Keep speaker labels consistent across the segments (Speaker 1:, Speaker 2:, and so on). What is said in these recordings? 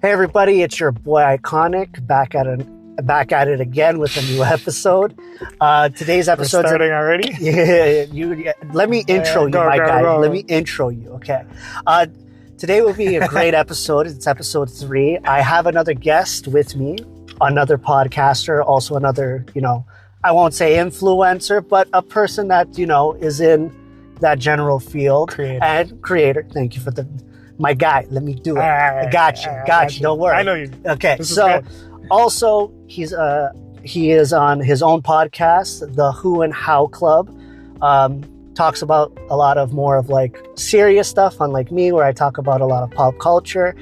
Speaker 1: Hey everybody, it's your boy IconNick back at it again with a new episode. Today's episode
Speaker 2: starting already.
Speaker 1: Yeah, let me intro you, my guy. Let me intro you, okay? Today will be a great episode. It's episode 3. I have another guest with me, another podcaster, also another, I won't say influencer, but a person that is in that general field and creator. Thank you for my guy. Let me do it. I got you. Don't worry.
Speaker 2: I know you.
Speaker 1: Okay. So also he is on his own podcast, the Who and How Club. Talks about a lot of more of like serious stuff, unlike me, where I talk about a lot of pop culture.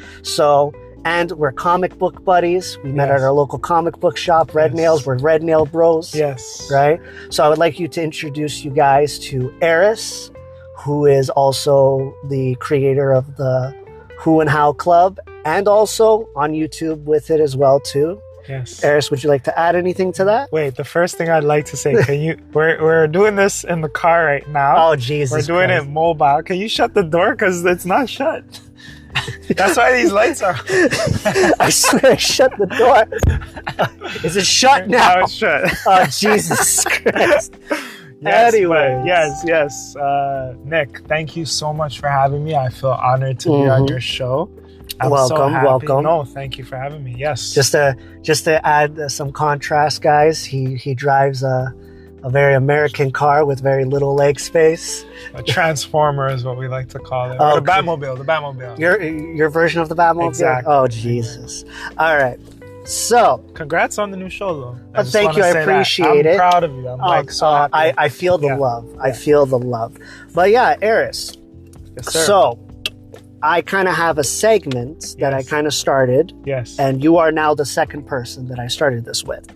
Speaker 1: And we're comic book buddies. We met at our local comic book shop, Red Nails. We're Red Nail Bros.
Speaker 2: Yes.
Speaker 1: Right? So I would like you to introduce you guys to Eris, who is also the creator of the Who and How Club, and also on YouTube with it as well too.
Speaker 2: Yes.
Speaker 1: Eris, would you like to add anything to that?
Speaker 2: Wait, the first thing I'd like to say, we're doing this in the car right now.
Speaker 1: Oh, Jesus
Speaker 2: We're doing
Speaker 1: Christ.
Speaker 2: it mobile. Can you shut the door? Because it's not shut. That's why these lights are.
Speaker 1: I swear, shut the door. Is it shut now?
Speaker 2: Now it's shut.
Speaker 1: Oh, Jesus Christ.
Speaker 2: Yes,
Speaker 1: Anyway.
Speaker 2: Yes. Nick, thank you so much for having me. I feel honored to be on your show. I'm
Speaker 1: welcome.
Speaker 2: No, thank you for having me. Yes.
Speaker 1: Just to add some contrast, guys, he drives a very American car with very little leg space.
Speaker 2: A transformer is what we like to call it.
Speaker 1: Oh,
Speaker 2: the Batmobile.
Speaker 1: Your version of the Batmobile?
Speaker 2: Exactly.
Speaker 1: Oh, Jesus. All right. So,
Speaker 2: congrats on the new show, though.
Speaker 1: Thank you. I appreciate it.
Speaker 2: I'm proud of you. I'm so happy.
Speaker 1: I feel the love. I feel the love. But yeah, Eris.
Speaker 2: Yes, sir.
Speaker 1: So, I kind of have a segment that I kind of started.
Speaker 2: Yes.
Speaker 1: And you are now the second person that I started this with.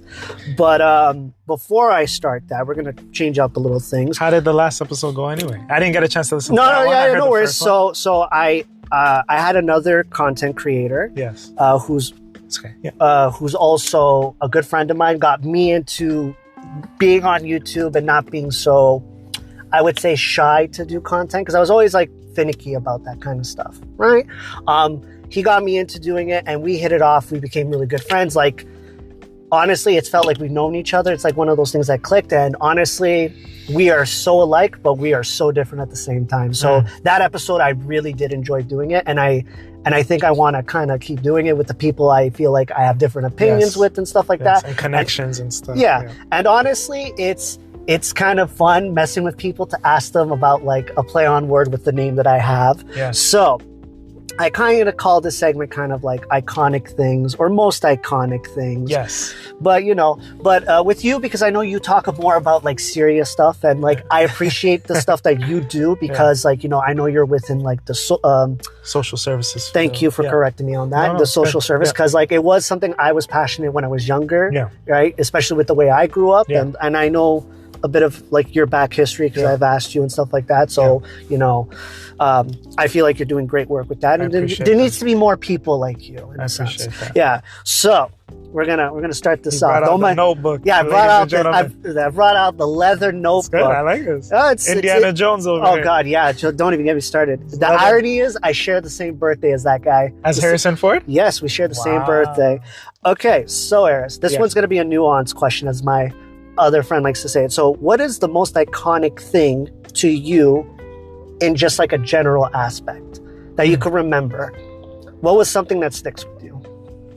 Speaker 1: But before I start that, we're going to change up a little things.
Speaker 2: How did the last episode go anyway? I didn't get a chance to listen to that one.
Speaker 1: No worries. So I had another content creator.
Speaker 2: Yes.
Speaker 1: Who's
Speaker 2: okay. Yeah.
Speaker 1: Who's also a good friend of mine, got me into being on YouTube and not being so, I would say, shy to do content, because I was always like finicky about that kind of stuff, right? He got me into doing it and we hit it off. We became really good friends. Like, honestly, it's felt like we've known each other. It's like one of those things that clicked, and honestly, we are so alike, but we are so different at the same time. So that episode, I really did enjoy doing it, and I think I want to kind of keep doing it with the people I feel like I have different opinions with and stuff like that.
Speaker 2: And connections and stuff.
Speaker 1: Yeah. And honestly, it's kind of fun messing with people to ask them about like a play on word with the name that I have.
Speaker 2: Yeah.
Speaker 1: So I kind of call this segment kind of like iconic things, or most iconic things.
Speaker 2: Yes.
Speaker 1: But with you, because I know you talk more about like serious stuff, and like I appreciate the stuff that you do, because like, I know you're within like the
Speaker 2: social services.
Speaker 1: Thank you for correcting me on that. The social service, because like it was something I was passionate when I was younger.
Speaker 2: Yeah.
Speaker 1: Right. Especially with the way I grew up, and I know a bit of like your back history, because I've asked you and stuff like that. So I feel like you're doing great work with that, and there needs to be more people like you. In a sense.
Speaker 2: That.
Speaker 1: Yeah. So we're gonna start this off.
Speaker 2: Brought out the notebook.
Speaker 1: Yeah, I brought out the leather notebook.
Speaker 2: Good. I like this. Indiana Jones over here.
Speaker 1: Oh God, yeah. Don't even get me started. The irony is, I share the same birthday as that guy.
Speaker 2: As Harrison Ford?
Speaker 1: Yes, we share the same birthday. Okay, so Eris, this one's gonna be a nuanced question, as my other friend likes to say it. So, what is the most iconic thing to you, in just like a general aspect, that you can remember? What was something that sticks with you?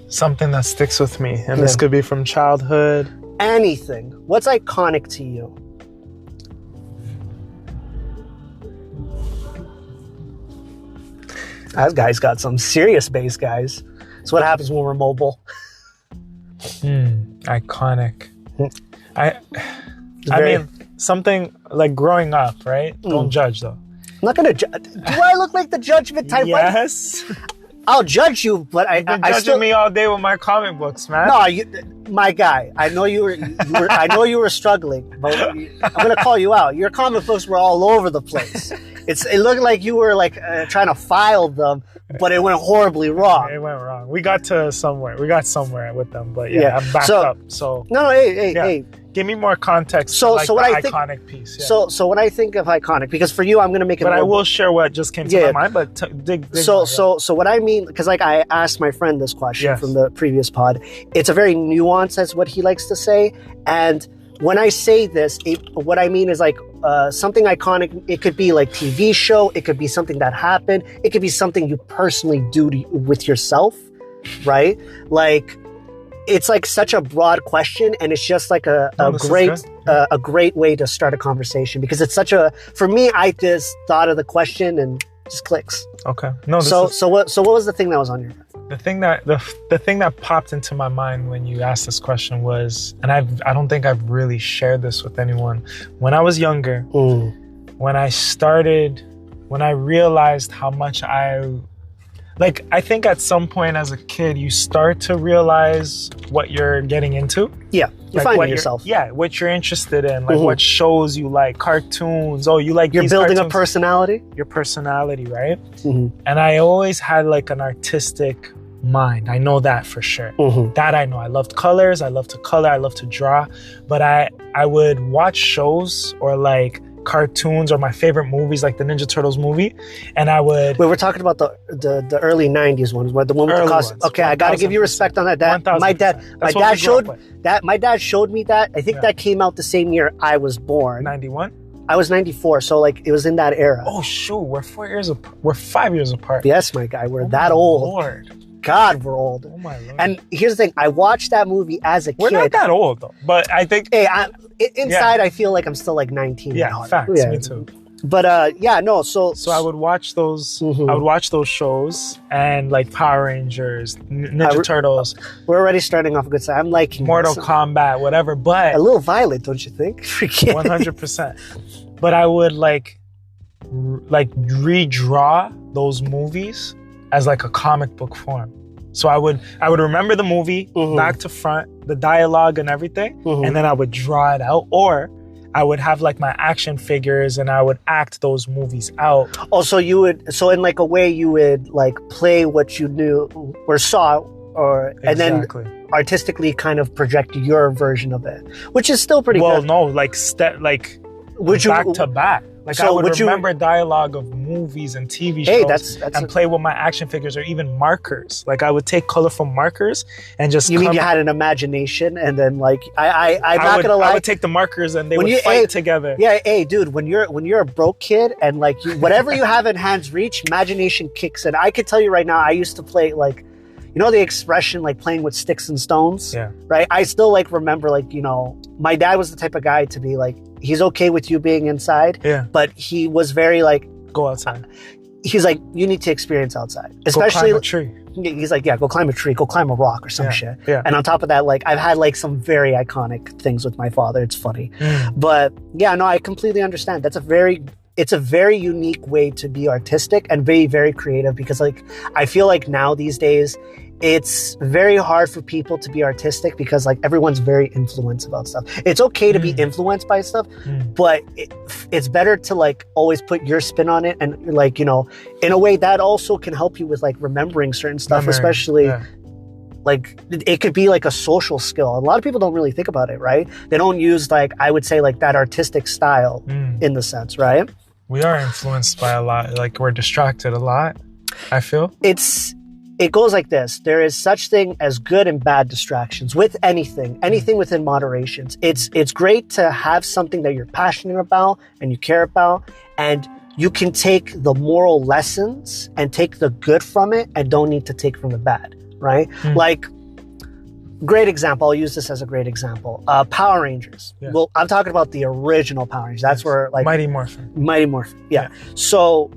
Speaker 2: Something that sticks with me, and this could be from childhood.
Speaker 1: Anything. What's iconic to you? That guy's got some serious bass, guys. That's what happens when we're mobile.
Speaker 2: Iconic. I mean, something like growing up, right? Don't judge, though.
Speaker 1: I'm not gonna judge. Do I look like the judgment type?
Speaker 2: Yes.
Speaker 1: I'll judge you, but
Speaker 2: You've been judging me all day with my comic books, man.
Speaker 1: No, my guy, I know you were I know you were struggling, but I'm gonna call you out. Your comic books were all over the place. It looked like you were like trying to file them, but it went horribly wrong.
Speaker 2: It went wrong. We got somewhere with them, but yeah. I'm backed up. So
Speaker 1: no, hey.
Speaker 2: Give me more context.
Speaker 1: So
Speaker 2: like
Speaker 1: what
Speaker 2: the
Speaker 1: I think,
Speaker 2: iconic piece. Yeah.
Speaker 1: So when I think of iconic, because for you, I'm gonna make it.
Speaker 2: But I will share what just came to my mind. But dig
Speaker 1: so what I mean, because like I asked my friend this question from the previous pod. It's a very nuanced, as what he likes to say. And when I say this, what I mean is like something iconic. It could be like TV show. It could be something that happened. It could be something you personally do with yourself, right? Like. It's like such a broad question, and it's just like a great way to start a conversation, because it's such a, for me, I just thought of the question and just clicks.
Speaker 2: Okay. No.
Speaker 1: So what was the thing that was on your mind?
Speaker 2: The thing that popped into my mind when you asked this question was, and I don't think I've really shared this with anyone. When I was younger, when I realized how much I think at some point as a kid, you start to realize what you're getting into.
Speaker 1: Yeah, you're finding yourself.
Speaker 2: Yeah, what you're interested in, like what shows you like, cartoons. Oh, you like
Speaker 1: you're
Speaker 2: these
Speaker 1: building
Speaker 2: cartoons.
Speaker 1: a personality.
Speaker 2: Your personality, right? And I always had like an artistic mind. I know that for sure. That I know. I loved colors. I love to color. I love to draw. But I would watch shows or like cartoons or my favorite movies, like the Ninja Turtles movie, and I would.
Speaker 1: Wait, we're talking about the early '90s ones, where the one with the costume. Okay, I got to give you respect on that. My dad showed me that. I think that came out the same year I was born.
Speaker 2: 91.
Speaker 1: I was 94, so like it was in that era.
Speaker 2: Oh shoot, we're 5 years apart.
Speaker 1: Yes, my guy, we're that old.
Speaker 2: Lord.
Speaker 1: God, we're old.
Speaker 2: Oh my Lord.
Speaker 1: And here's the thing: I watched that movie as a kid.
Speaker 2: We're not that old though, but I think.
Speaker 1: Hey, inside I feel like I'm still like 19.
Speaker 2: Yeah, facts. Yeah. Me too.
Speaker 1: But So
Speaker 2: I would watch those. I would watch those shows and like Power Rangers, Ninja Turtles.
Speaker 1: We're already starting off a good side. I'm like
Speaker 2: Mortal Kombat, whatever. But
Speaker 1: a little violent, don't you think?
Speaker 2: 100%. But I would like redraw those movies as like a comic book form. So I would remember the movie back to front, the dialogue and everything, and then I would draw it out, or I would have like my action figures and I would act those movies out.
Speaker 1: Oh, so in like a way you would like play what you knew or saw, or and then artistically kind of project your version of it, which is still pretty good.
Speaker 2: Well, no, like back to back. Like so I would remember dialogue of movies and TV shows and play with my action figures or even markers. Like I would take colorful markers and just.
Speaker 1: You mean you had an imagination and then like I'm not gonna lie.
Speaker 2: I would take the markers and they would fight together.
Speaker 1: Yeah, hey, dude, when you're a broke kid and like whatever you have in hand's reach, imagination kicks in. I could tell you right now, I used to play like. You know the expression like playing with sticks and stones? Yeah. Right? I still like remember like, you know, my dad was the type of guy to be like, he's okay with you being inside. Yeah. But he was very like,
Speaker 2: go outside.
Speaker 1: He's like, you need to experience outside. Especially
Speaker 2: go climb a tree.
Speaker 1: He's like, yeah, go climb a tree, go climb a rock or some shit. Yeah. And on top of that, like I've had like some very iconic things with my father. It's funny. But yeah, no, I completely understand. It's a very unique way to be artistic and very, very creative, because like I feel like now these days it's very hard for people to be artistic because like everyone's very influenced about stuff. It's okay to be influenced by stuff, but it's better to like always put your spin on it, and like, you know, in a way that also can help you with like remembering certain stuff, especially like it could be like a social skill. A lot of people don't really think about it, right? They don't use like, I would say like that artistic style in the sense, right?
Speaker 2: We are influenced by a lot. Like we're distracted a lot, I feel.
Speaker 1: It goes like this. There is such thing as good and bad distractions with anything within moderations. It's great to have something that you're passionate about and you care about, and you can take the moral lessons and take the good from it and don't need to take from the bad, right? Like, great example. I'll use this as a great example. Power Rangers. Yeah. Well, I'm talking about the original Power Rangers. That's where like
Speaker 2: Mighty Morphin.
Speaker 1: Yeah. So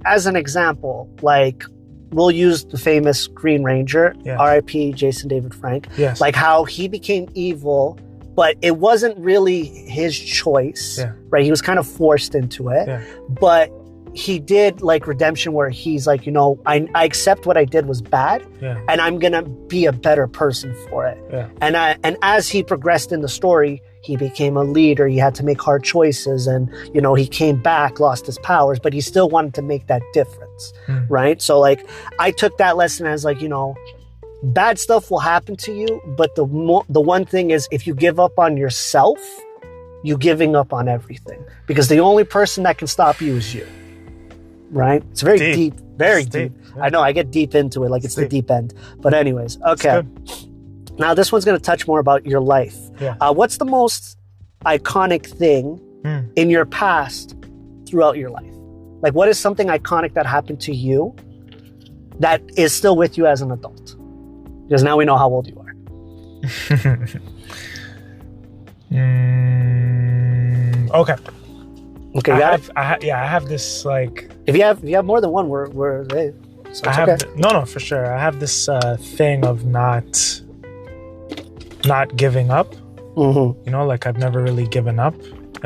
Speaker 1: as an example, like we'll use the famous Green Ranger, R.I.P. Jason David Frank. Yes. Like how he became evil, but it wasn't really his choice, right? He was kind of forced into it, but he did like redemption where he's like, you know, I accept what I did was bad, and I'm gonna be a better person for it. And as he progressed in the story, he became a leader. He had to make hard choices, and you know, he came back, lost his powers, but he still wanted to make that difference, right? So like, I took that lesson as like, you know, bad stuff will happen to you, but the one thing is, if you give up on yourself, you giving up on everything, because the only person that can stop you is you, right? It's very deep, very deep. Yeah. I know, I get deep into it, like it's the deep end. But anyways, okay. Now this one's going to touch more about your life. What's the most iconic thing in your past throughout your life? Like, what is something iconic that happened to you that is still with you as an adult? Because now we know how old you are.
Speaker 2: Okay.
Speaker 1: I
Speaker 2: have this like.
Speaker 1: If you have more than one, we're hey, so
Speaker 2: I have okay. No, for sure. I have this thing of not giving up. You know, like I've never really given up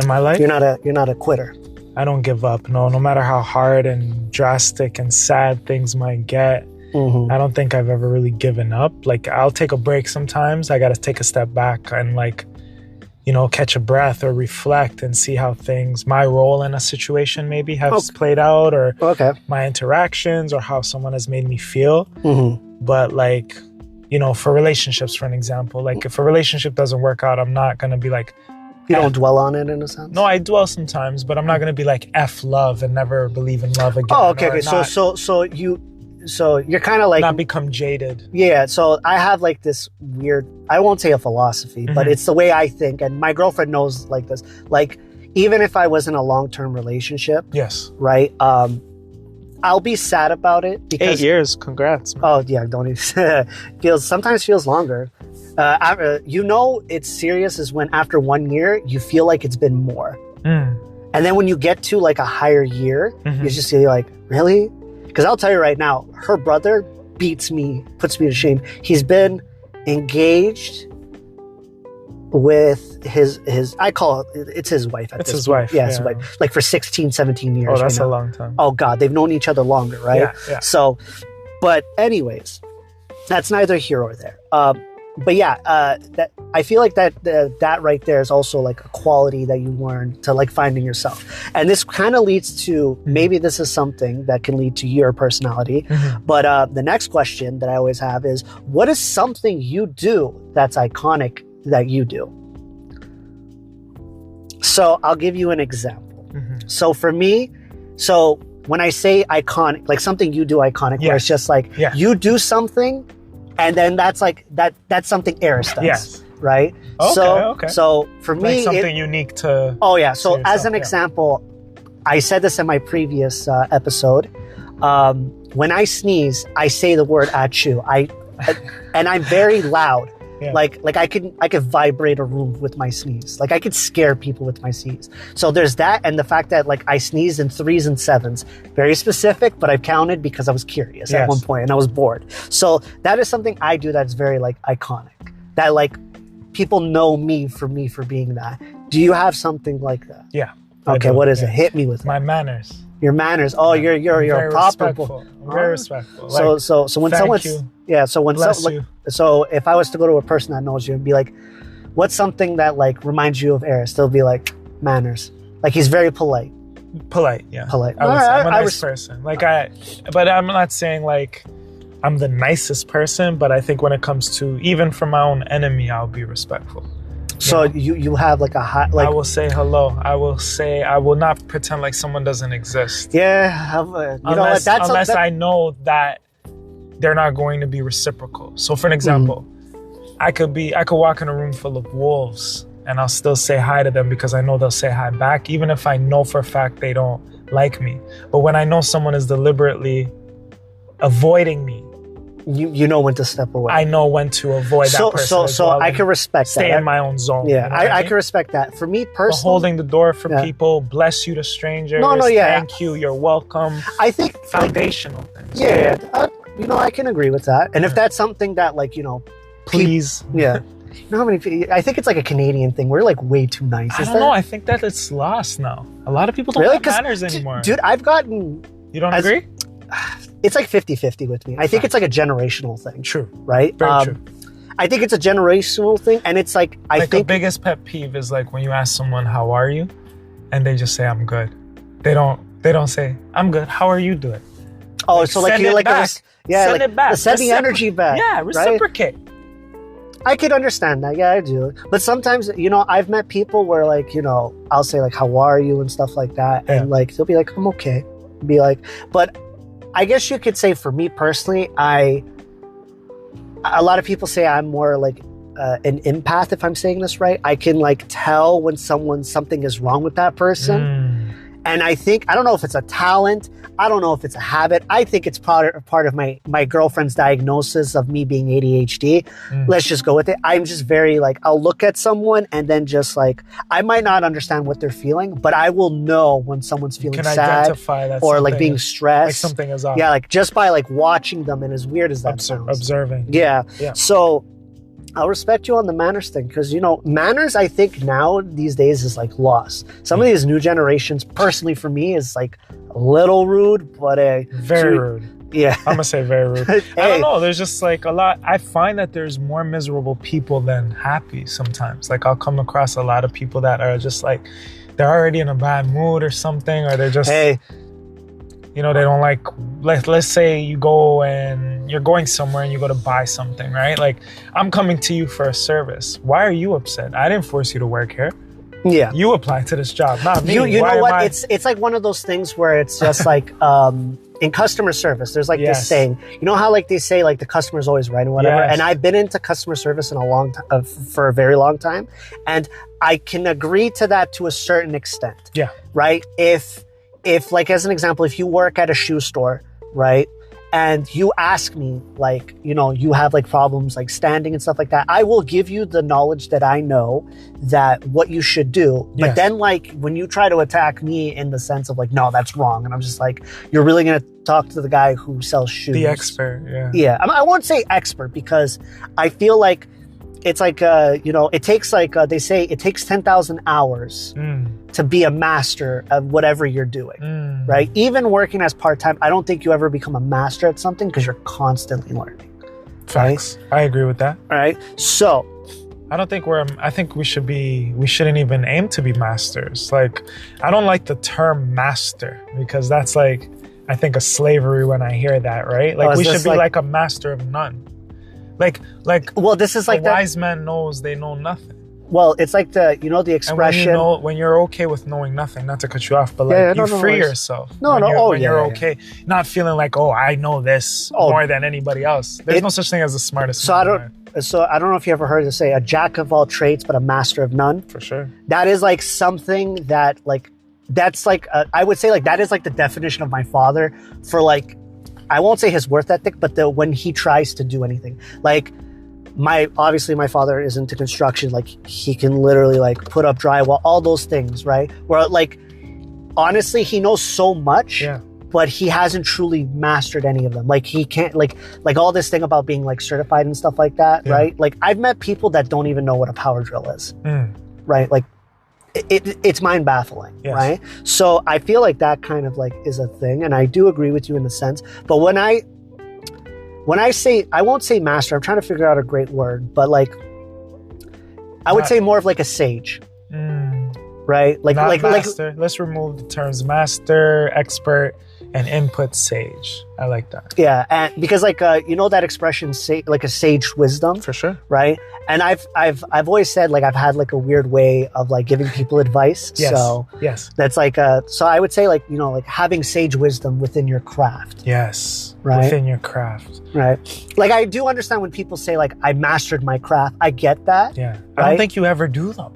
Speaker 2: in my life.
Speaker 1: You're not a quitter.
Speaker 2: I don't give up. No matter how hard and drastic and sad things might get. I don't think I've ever really given up. Like, I'll take a break sometimes. I got to take a step back and like, you know, catch a breath or reflect and see how my role in a situation maybe has played out, or my interactions, or how someone has made me feel. But like, you know, for relationships, for an example, like if a relationship doesn't work out, I'm not going to be like,
Speaker 1: you don't dwell on it in a sense?
Speaker 2: No, I dwell sometimes, but I'm not going to be like F love and never believe in love again.
Speaker 1: Oh, okay. So you're kind of like...
Speaker 2: Not become jaded.
Speaker 1: Yeah, so I have like this weird... I won't say a philosophy, but it's the way I think. And my girlfriend knows like this. Like, even if I was in a long-term relationship...
Speaker 2: Yes.
Speaker 1: Right? I'll be sad about it because...
Speaker 2: 8 years. Congrats. Man.
Speaker 1: Oh, yeah. Don't even... sometimes feels longer. You know it's serious is when after 1 year, you feel like it's been more. And then when you get to like a higher year, you just feel like, really? Because I'll tell you right now, her brother puts me to shame. He's been engaged with his I call it's his wife.
Speaker 2: It's his wife.
Speaker 1: Yeah, his wife. Like for 16, 17 years.
Speaker 2: Oh, that's a long time.
Speaker 1: Oh, God. They've known each other longer, right?
Speaker 2: Yeah.
Speaker 1: So, but anyways, that's neither here or there. But yeah, that I feel like that right there is also like a quality that you learn to like finding yourself. And this kind of leads to, maybe this is something that can lead to your personality. But the next question that I always have is, what is something you do that's iconic that you do? So I'll give you an example. So for me, when I say iconic, like something you do iconic, where it's just like you do something, and then that's like that's something Eris does, right? Okay. So for me,
Speaker 2: like something unique to.
Speaker 1: Oh yeah. So as an example, I said this in my previous episode. When I sneeze, I say the word "achoo." And I'm very loud. Like I could vibrate a room with my sneeze. Like I could scare people with my sneeze. So there's that, and the fact that like I sneezed in 3s and 7s, very specific, but I've counted because I was curious at one point and I was bored. So that is something I do that's very like iconic. That like people know me for being that. Do you have something like that?
Speaker 2: Yeah.
Speaker 1: Okay, what is it? Hit me with
Speaker 2: my
Speaker 1: it.
Speaker 2: Manners.
Speaker 1: Your manners. Oh, you're a proper.
Speaker 2: I'm very respectful.
Speaker 1: So when someone's so if I was to go to a person that knows you and be like, what's something that like reminds you of Eris? They'll be like, manners. Like he's very polite.
Speaker 2: Polite, yeah.
Speaker 1: Polite.
Speaker 2: I'm a nice person. Like but I'm not saying like I'm the nicest person, but I think when it comes to even for my own enemy, I'll be respectful.
Speaker 1: So you have like a hot like.
Speaker 2: I will say hello. I will not pretend like someone doesn't exist.
Speaker 1: Yeah,
Speaker 2: unless I know that they're not going to be reciprocal. So for an example, I could walk in a room full of wolves and I'll still say hi to them because I know they'll say hi back, even if I know for a fact they don't like me. But when I know someone is deliberately avoiding me,
Speaker 1: you know when to step away.
Speaker 2: I know when to avoid that person.
Speaker 1: So I can respect that.
Speaker 2: Stay in my own zone.
Speaker 1: Yeah, I can respect that. For me personally,
Speaker 2: but holding the door for people, bless you to strangers. Thank you, you're welcome.
Speaker 1: I think
Speaker 2: foundational things.
Speaker 1: Yeah, I can agree with that. And if that's something that like,
Speaker 2: please.
Speaker 1: You know how many people, I think it's like a Canadian thing. We're like way too nice.
Speaker 2: I don't know. I think that it's lost now. A lot of people don't have manners anymore.
Speaker 1: Dude, I've gotten...
Speaker 2: You don't agree?
Speaker 1: It's like 50-50 with me. I think it's like a generational thing.
Speaker 2: True.
Speaker 1: Right?
Speaker 2: Very true.
Speaker 1: I think it's a generational thing, and it's like... I think
Speaker 2: the biggest pet peeve is like when you ask someone, how are you? And they just say, I'm good. They don't say, I'm good. How are you doing?
Speaker 1: Oh, like, so like you're like...
Speaker 2: Send it back.
Speaker 1: Send the energy back.
Speaker 2: Yeah, reciprocate.
Speaker 1: Right? I could understand that. Yeah, I do. But sometimes, you know, I've met people where like, you know, I'll say like, how are you? And stuff like that. Yeah. And like, they'll be like, I'm okay. Be like, but I guess you could say for me personally, a lot of people say I'm more like an empath, if I'm saying this right. I can like tell when something is wrong with that person. And I think, I don't know if it's a talent. I don't know if it's a habit. I think it's part of my girlfriend's diagnosis of me being ADHD. Let's just go with it. I'm just very like, I'll look at someone and then just like, I might not understand what they're feeling, but I will know when someone's feeling sad or like being stressed.
Speaker 2: Like something is off.
Speaker 1: Yeah, like just by like watching them, and as weird as that sounds.
Speaker 2: Observing.
Speaker 1: Yeah. So I'll respect you on the manners thing, because, you know, manners, I think now these days is like lost. Some of these new generations, personally for me, is like a little rude, but
Speaker 2: very rude.
Speaker 1: Yeah.
Speaker 2: I'm gonna say very rude. Hey. I don't know. There's just like a lot. I find that there's more miserable people than happy sometimes. Like I'll come across a lot of people that are just like, they're already in a bad mood or something, or they're just, you know, they don't like, let's say you go and you're going somewhere and you go to buy something, right? Like, I'm coming to you for a service. Why are you upset? I didn't force you to work here. Yeah. You applied to this job, not me.
Speaker 1: You know what? It's like one of those things where it's just like, in customer service, there's like this saying, you know how like they say like the customer's always right and whatever. And I've been into customer service in a long time, for a very long time. And I can agree to that to a certain extent. Yeah. Right? If like, as an example, if you work at a shoe store, right, and you ask me, like, you know, you have like problems like standing and stuff like that, I will give you the knowledge that I know that what you should do. But then like when you try to attack me in the sense of like, no, that's wrong. And I'm just like, you're really going to talk to the guy who sells shoes.
Speaker 2: The expert,
Speaker 1: Yeah. I won't say expert, because I feel like it's like, you know, it takes like, they say it takes 10,000 hours to be a master of whatever you're doing, right? Even working as part-time, I don't think you ever become a master at something because you're constantly learning.
Speaker 2: Facts. Right? I agree with that.
Speaker 1: All right. So
Speaker 2: I don't think I think we shouldn't even aim to be masters. Like, I don't like the term master, because that's like, I think of slavery when I hear that, right? Like, we should be like a master of none. Like,
Speaker 1: well, this is like
Speaker 2: a wise man knows they know nothing.
Speaker 1: Well, it's like the expression.
Speaker 2: And when you're okay with knowing nothing, not to cut you off, but like you free yourself. When you're okay, not feeling like, oh, I know this more than anybody else. There's no such thing as the smartest.
Speaker 1: So I don't know if you ever heard it say, a jack of all trades, but a master of none.
Speaker 2: For sure.
Speaker 1: That is like something that like, that's like, I would say like, that is like the definition of my father for like, I won't say his work ethic, but when he tries to do anything. Like, obviously my father is into construction. Like, he can literally like put up drywall, all those things, right? Where like, honestly, he knows so much, but he hasn't truly mastered any of them. Like, he can't, like all this thing about being like certified and stuff like that, right? Like, I've met people that don't even know what a power drill is, right? Like, it's mind baffling, right? So I feel like that kind of like is a thing, and I do agree with you in the sense. But when I say, I won't say master, I'm trying to figure out a great word, but like, I would say more of like a sage, right? Like,
Speaker 2: not master. Let's remove the terms master, expert, and input sage. I like that.
Speaker 1: Yeah, and because like you know that expression, like a sage wisdom,
Speaker 2: for sure,
Speaker 1: right? And I've always said like I've had like a weird way of like giving people advice. So that's like so I would say like, you know, like having sage wisdom within your craft.
Speaker 2: Yes,
Speaker 1: right,
Speaker 2: within your craft.
Speaker 1: Right. Like, I do understand when people say like I mastered my craft. I get that.
Speaker 2: Yeah. Right? I don't think you ever do though.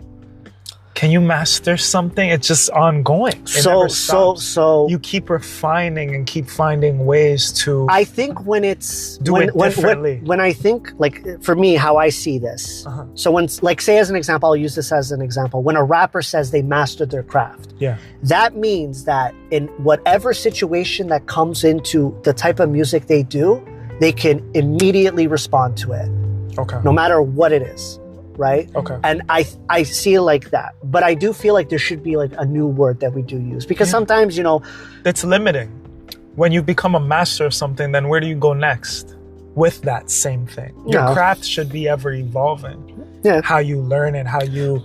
Speaker 2: Can you master something? It's just ongoing. It never stops. So
Speaker 1: you
Speaker 2: keep refining and keep finding ways to.
Speaker 1: I think when it's
Speaker 2: do it differently.
Speaker 1: When I think, like, for me, how I see this. So when, like, say as an example, I'll use this as an example. When a rapper says they mastered their craft, that means that in whatever situation that comes into the type of music they do, they can immediately respond to it. Okay. No matter what it is. right?
Speaker 2: Okay.
Speaker 1: And I see it like that. But I do feel like there should be like a new word that we do use, because sometimes, you know,
Speaker 2: it's limiting. When you become a master of something, then where do you go next with that same thing? Your craft should be ever evolving.
Speaker 1: Yeah.
Speaker 2: How you learn it, how you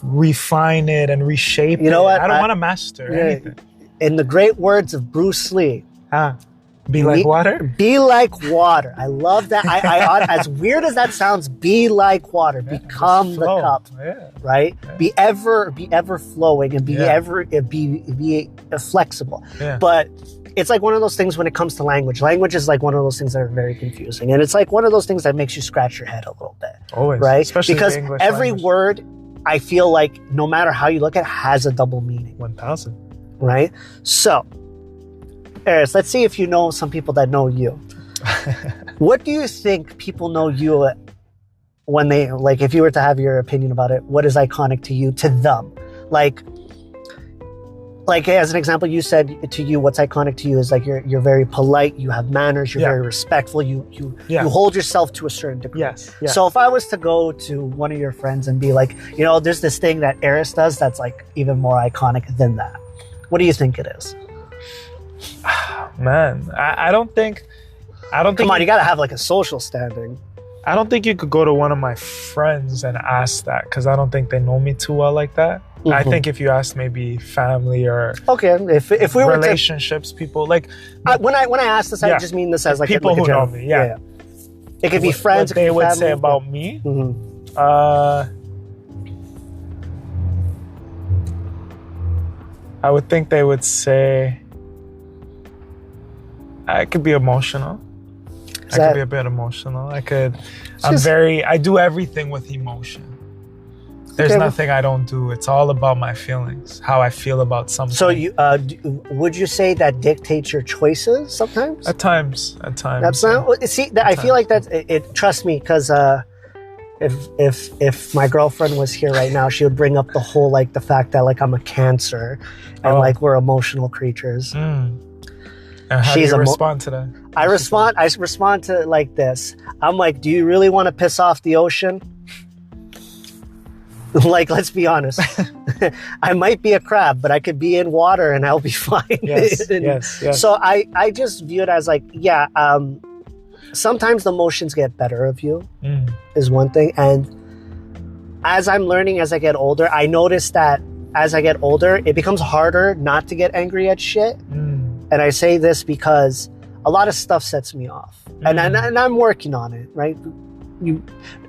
Speaker 2: refine it and reshape it.
Speaker 1: You know what?
Speaker 2: I don't want to master anything.
Speaker 1: In the great words of Bruce Lee,
Speaker 2: be like water?
Speaker 1: Be like water. I love that. I as weird as that sounds, be like water. Become the cup.
Speaker 2: Yeah.
Speaker 1: Right? Yeah. Be ever flowing and be flexible.
Speaker 2: Yeah.
Speaker 1: But it's like one of those things when it comes to language. Language is like one of those things that are very confusing. And it's like one of those things that makes you scratch your head a little bit.
Speaker 2: Always.
Speaker 1: Right?
Speaker 2: Especially
Speaker 1: because
Speaker 2: English
Speaker 1: every
Speaker 2: language.
Speaker 1: word, I feel like no matter how you look at it, has a double meaning.
Speaker 2: 1,000.
Speaker 1: Right? So, Eris, let's see if you know some people that know you. What do you think people know you when they, like, if you were to have your opinion about it, what is iconic to you, to them? Like as an example, you said to you, what's iconic to you is like you're very polite, you have manners, you're very respectful, you hold yourself to a certain degree.
Speaker 2: Yes. Yeah.
Speaker 1: So if I was to go to one of your friends and be like, you know, there's this thing that Eris does that's like even more iconic than that, what do you think it is?
Speaker 2: Man, I don't think.
Speaker 1: Come on, you gotta have like a social standing.
Speaker 2: I don't think you could go to one of my friends and ask that, because I don't think they know me too well like that. Mm-hmm. I think if you ask maybe family or
Speaker 1: if we were
Speaker 2: relationships, people like
Speaker 1: when I ask this, I just mean this as like
Speaker 2: people who know me. Yeah.
Speaker 1: It could be friends.
Speaker 2: What they would say about me. I would think they would say I could be emotional. I could be a bit emotional. I do everything with emotion. There's nothing I don't do. It's all about my feelings, how I feel about something.
Speaker 1: So would you say that dictates your choices sometimes?
Speaker 2: At times.
Speaker 1: That's not, see, I feel like that's, trust me, because if my girlfriend was here right now, she would bring up the whole, like the fact that like I'm a Cancer and like we're emotional creatures.
Speaker 2: And how do you respond to that?
Speaker 1: I respond to it like this. I'm like, do you really want to piss off the ocean? Like, let's be honest. I might be a crab, but I could be in water and I'll be fine.
Speaker 2: Yes.
Speaker 1: So I just view it as like, sometimes the emotions get better of you is one thing. And as I'm learning, as I get older, I notice that as I get older, it becomes harder not to get angry at shit. And I say this because a lot of stuff sets me off. And I'm working on it, right?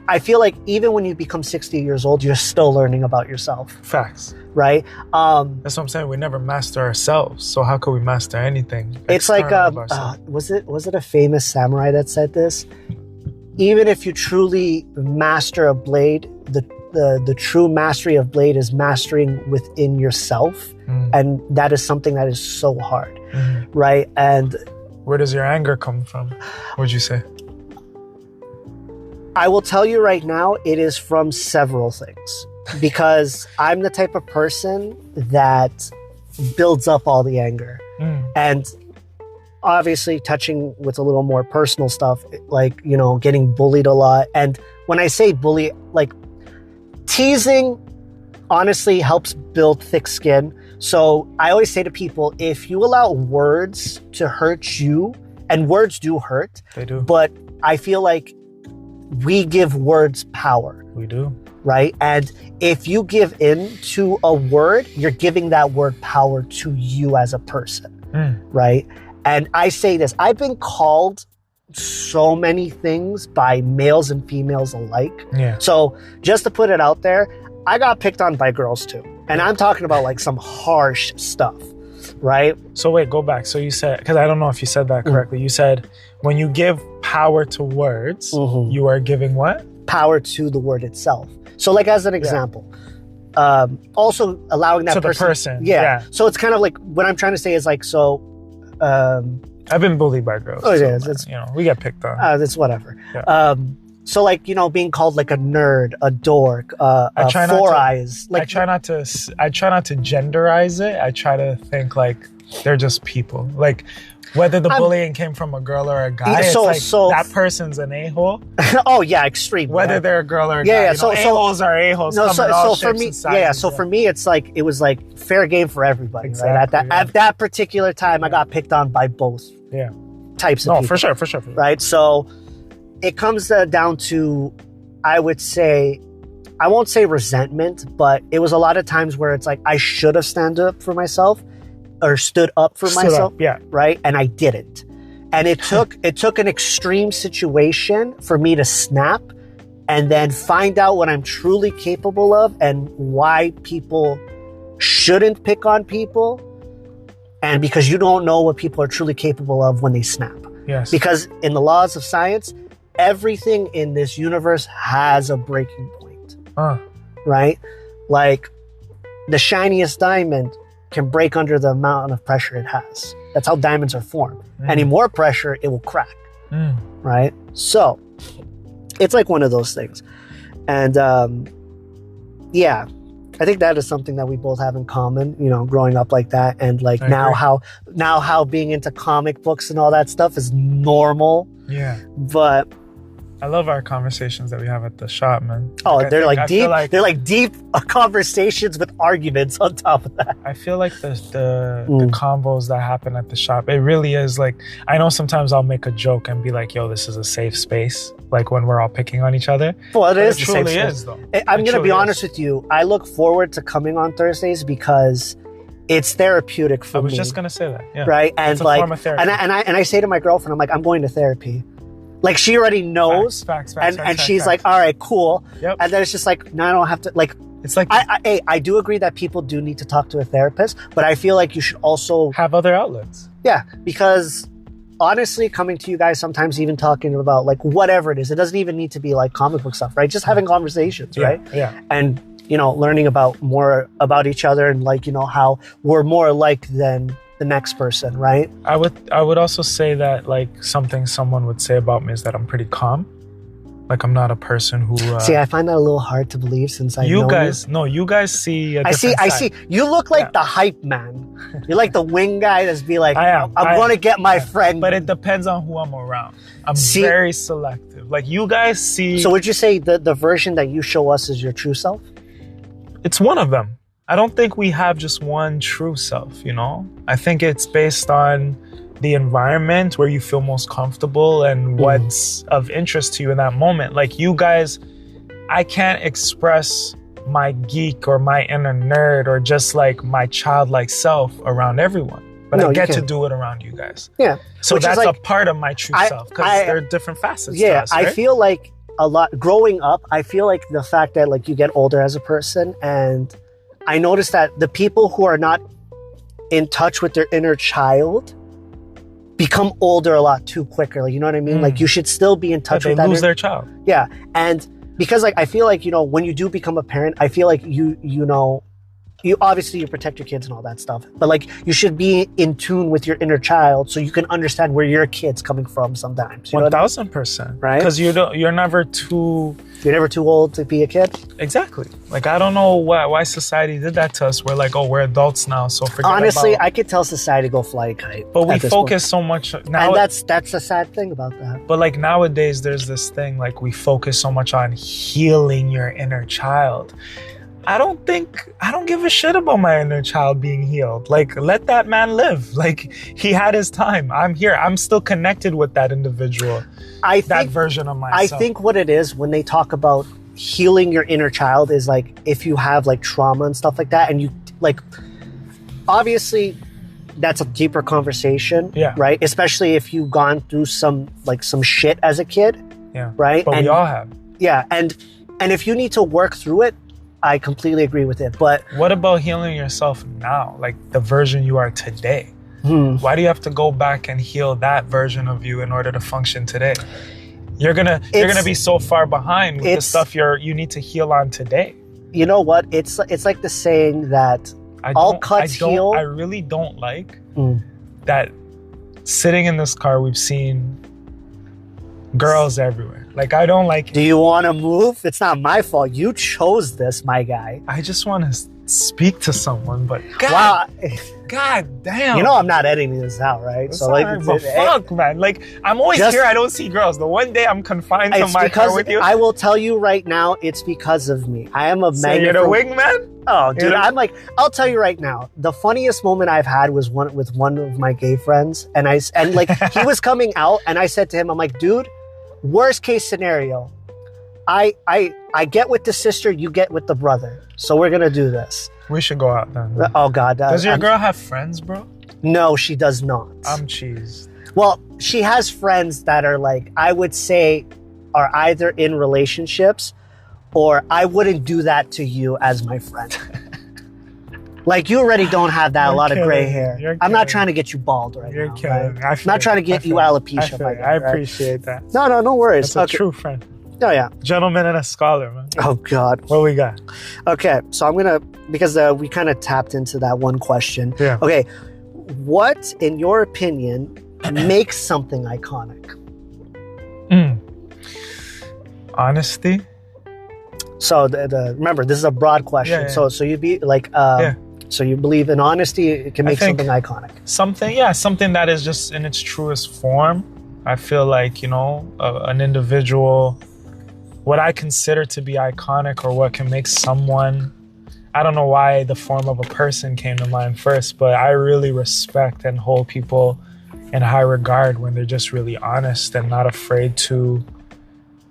Speaker 1: I feel like even when you become 60 years old, you're still learning about yourself.
Speaker 2: Facts.
Speaker 1: Right?
Speaker 2: That's what I'm saying. We never master ourselves. So how could we master anything?
Speaker 1: It's like, was it a famous samurai that said this? Even if you truly master a blade, the true mastery of blade is mastering within yourself. And that is something that is so hard. Right? And
Speaker 2: where does your anger come from? Would you say?
Speaker 1: I will tell you right now, it is from several things. Because I'm the type of person that builds up all the anger. And obviously touching with a little more personal stuff, like, you know, getting bullied a lot. And when I say bully, like teasing honestly helps build thick skin. So I always say to people, if you allow words to hurt you, and words do hurt.
Speaker 2: They do.
Speaker 1: But I feel like we give words power.
Speaker 2: We do.
Speaker 1: Right? And if you give in to a word, you're giving that word power to you as a person. Right? And I say this, I've been called so many things by males and females alike.
Speaker 2: Yeah.
Speaker 1: So just to put it out there, I got picked on by girls too. And I'm talking about like some harsh stuff, right?
Speaker 2: So wait, go back. So you said, because I don't know if you said that correctly. You said when you give power to words, you are giving what?
Speaker 1: Power to the word itself. So like as an example, also allowing that
Speaker 2: to the person.
Speaker 1: Yeah. So it's kind of like, what I'm trying to say is like, so...
Speaker 2: I've been bullied by girls.
Speaker 1: Oh, yeah.
Speaker 2: So, you know, we get picked on.
Speaker 1: It's whatever.
Speaker 2: Yeah.
Speaker 1: So like, you know, being called like a nerd, a dork, four eyes. Like
Speaker 2: I try not to genderize it. I try to think like they're just people. Like whether the bullying came from a girl or a guy,
Speaker 1: so
Speaker 2: that person's an a-hole.
Speaker 1: Oh yeah, extreme.
Speaker 2: Whether they're a girl or a guy.
Speaker 1: Yeah.
Speaker 2: So a-holes are a-holes.
Speaker 1: No, so for me,
Speaker 2: sizes,
Speaker 1: for me, it's like it was like fair game for everybody.
Speaker 2: Exactly,
Speaker 1: right? At that particular time, I got picked on by both types of people.
Speaker 2: For sure.
Speaker 1: Right. So it comes down to, I would say, I won't say resentment, but it was a lot of times where it's like I should have stood up for myself. Right? And I didn't. And it took an extreme situation for me to snap and then find out what I'm truly capable of and why people shouldn't pick on people. And because you don't know what people are truly capable of when they snap.
Speaker 2: Yes.
Speaker 1: Because in the laws of science, everything in this universe has a breaking point. Right? Like the shiniest diamond can break under the amount of pressure it has. That's how diamonds are formed. Any more pressure, it will crack. Right? So it's like one of those things. And yeah, I think that is something that we both have in common, you know, growing up like that. And like now how being into comic books and all that stuff is normal.
Speaker 2: Yeah.
Speaker 1: But
Speaker 2: I love our conversations that we have at the shop, man.
Speaker 1: Oh, they're deep conversations with arguments on top of that.
Speaker 2: I feel like the combos that happen at the shop, it really is like, I know sometimes I'll make a joke and be like, yo, this is a safe space. Like when we're all picking on each other.
Speaker 1: Well, it
Speaker 2: truly is though.
Speaker 1: I'm going to be honest with you. I look forward to coming on Thursdays because it's therapeutic for me.
Speaker 2: I was just going to say that. Yeah.
Speaker 1: Right. And
Speaker 2: it's a
Speaker 1: like,
Speaker 2: form of therapy.
Speaker 1: And I say to my girlfriend, I'm like, I'm going to therapy. Like she already knows,
Speaker 2: facts,
Speaker 1: and she's like, all right, cool.
Speaker 2: Yep.
Speaker 1: And then it's just like, no, I don't have to. Like,
Speaker 2: it's like
Speaker 1: I do agree that people do need to talk to a therapist, but I feel like you should also
Speaker 2: have other outlets.
Speaker 1: Yeah, because honestly, coming to you guys, sometimes even talking about like whatever it is, it doesn't even need to be like comic book stuff, right? Just having conversations, right?
Speaker 2: Yeah.
Speaker 1: And you know, learning more about each other and like, you know, how we're more alike than the next person, right?
Speaker 2: I would also say that like something someone would say about me is that I'm pretty calm. Like I'm not a person who
Speaker 1: see, I find that a little hard to believe since
Speaker 2: you guys see a different
Speaker 1: I
Speaker 2: side.
Speaker 1: see you look like the hype man. You're like the wing guy that's be like, I'm gonna get my friend.
Speaker 2: But it depends on who I'm around. I'm very selective. Like you guys see.
Speaker 1: So would you say the version that you show us is your true self?
Speaker 2: It's one of them. I don't think we have just one true self, you know? I think it's based on the environment where you feel most comfortable and what's of interest to you in that moment. Like you guys, I can't express my geek or my inner nerd or just like my childlike self around everyone. But I get to do it around you guys.
Speaker 1: Yeah.
Speaker 2: So that's like, a part of my true self because there are different facets to us, right?
Speaker 1: I feel like a lot, growing up, I feel like the fact that like you get older as a person, and I noticed that the people who are not in touch with their inner child become older a lot too quicker. Like, you know what I mean? Like you should still be in touch with that.
Speaker 2: They lose their child.
Speaker 1: Yeah. And because like, I feel like, you know, when you do become a parent, I feel like you know, you obviously you protect your kids and all that stuff, but like you should be in tune with your inner child so you can understand where your kid's coming from sometimes.
Speaker 2: 1000%. Right? Because you're never too
Speaker 1: old to be a kid.
Speaker 2: Exactly. Like I don't know why society did that to us. We're like, oh, we're adults now, so forget
Speaker 1: Honestly, I could tell society go fly a kite.
Speaker 2: But we focus so much now,
Speaker 1: and that's a sad thing about that.
Speaker 2: But like nowadays, there's this thing like we focus so much on healing your inner child. I don't give a shit about my inner child being healed. Like, let that man live. Like, he had his time. I'm here. I'm still connected with that individual. That version of myself.
Speaker 1: I think what it is when they talk about healing your inner child is like, if you have like trauma and stuff like that, and you like, obviously that's a deeper conversation. Yeah. Right? Especially if you've gone through some shit as a kid.
Speaker 2: Yeah.
Speaker 1: Right?
Speaker 2: But we all have.
Speaker 1: Yeah. And if you need to work through it, I completely agree with it. But
Speaker 2: what about healing yourself now? Like the version you are today? Why do you have to go back and heal that version of you in order to function today? You're gonna be so far behind with the stuff you need to heal on today. You
Speaker 1: know what? It's like the saying that all cuts heal.
Speaker 2: I really don't like that. Sitting in this car, we've seen Girls everywhere. Like, I don't like it.
Speaker 1: Do you want to move? It's not my fault. You chose this, my guy.
Speaker 2: I just want to speak to someone, but
Speaker 1: Wow.
Speaker 2: God damn.
Speaker 1: You know I'm not editing this out, right?
Speaker 2: So like, fuck, man. Like, I'm always here. I don't see girls. The one day I'm confined to my car with you.
Speaker 1: I will tell you right now, it's because of me. I am a magnet.
Speaker 2: You're the wingman?
Speaker 1: Oh, dude, I'll tell you right now. The funniest moment I've had was with one of my gay friends, and like he was coming out, and I said to him, I'm like, dude, worst case scenario, I get with the sister, you get with the brother. So we're gonna do this.
Speaker 2: We should go out then.
Speaker 1: Oh God,
Speaker 2: does your girl have friends, bro?
Speaker 1: No, she does not.
Speaker 2: I'm cheesed.
Speaker 1: Well, she has friends that are like, I would say, are either in relationships, or I wouldn't do that to you as my friend. Like, you already don't have that a lot of gray hair. I'm not trying to get you bald right now. You're kidding. Right? I'm not trying to get you alopecia.
Speaker 2: I appreciate that.
Speaker 1: No worries.
Speaker 2: That's a true friend.
Speaker 1: Oh, yeah.
Speaker 2: Gentleman and a scholar, man.
Speaker 1: Oh, God.
Speaker 2: What we got?
Speaker 1: Okay, so I'm going to, because we kind of tapped into that one question.
Speaker 2: Yeah.
Speaker 1: Okay, what, in your opinion, makes something iconic?
Speaker 2: Honesty.
Speaker 1: So, remember, this is a broad question. Yeah. So you'd be like, so you believe in honesty, it can make something iconic?
Speaker 2: Something that is just in its truest form. I feel like, an individual, what I consider to be iconic, or what can make someone, I don't know why the form of a person came to mind first, but I really respect and hold people in high regard when they're just really honest and not afraid to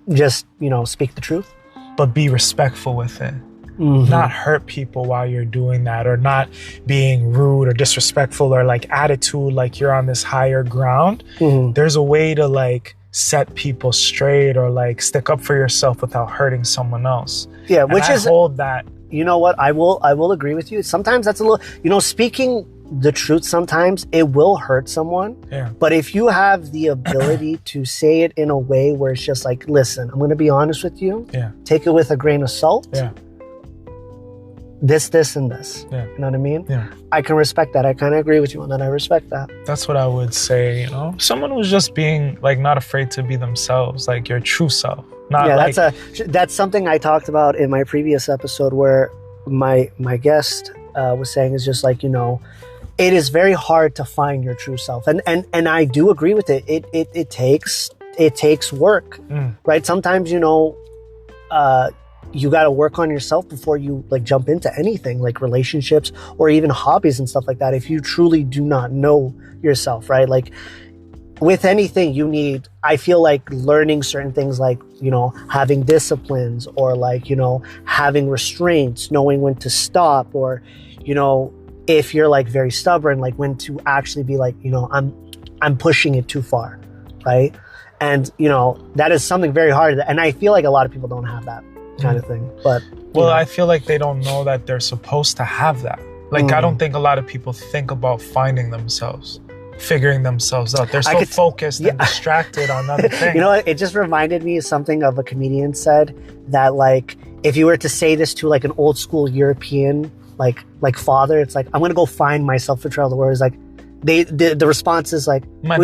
Speaker 1: just, speak the truth,
Speaker 2: but be respectful with it. Mm-hmm. Not hurt people while you're doing that, or not being rude or disrespectful, or like attitude, like you're on this higher ground. Mm-hmm. There's a way to like set people straight, or like stick up for yourself without hurting someone else.
Speaker 1: Yeah,
Speaker 2: and I hold that.
Speaker 1: You know what? I will agree with you. Sometimes that's a little, speaking the truth, sometimes it will hurt someone.
Speaker 2: Yeah.
Speaker 1: But if you have the ability to say it in a way where it's just like, listen, I'm going to be honest with you.
Speaker 2: Yeah.
Speaker 1: Take it with a grain of salt.
Speaker 2: Yeah.
Speaker 1: This, and this.
Speaker 2: Yeah.
Speaker 1: You know what I mean?
Speaker 2: Yeah.
Speaker 1: I can respect that. I kind of agree with you on that. I respect that.
Speaker 2: That's what I would say, Someone who's just being like not afraid to be themselves, like your true self.
Speaker 1: That's something I talked about in my previous episode, where my guest was saying is just like, it is very hard to find your true self. And I do agree with it. It takes work, right? Sometimes, you got to work on yourself before you like jump into anything like relationships or even hobbies and stuff like that. If you truly do not know yourself, right? Like with anything you need, I feel like learning certain things, like, having disciplines, or like, having restraints, knowing when to stop, or, if you're like very stubborn, like when to actually be like, I'm pushing it too far. Right. And, that is something very hard. And I feel like a lot of people don't have that kind of thing. But
Speaker 2: I feel like they don't know that they're supposed to have that. Like, I don't think a lot of people think about finding themselves, figuring themselves out. They're so focused and distracted on other things.
Speaker 1: It just reminded me of something of a comedian said, that like, if you were to say this to like an old school European, like father, it's like, I'm going to go find myself for travel. Whereas like the response is like, no.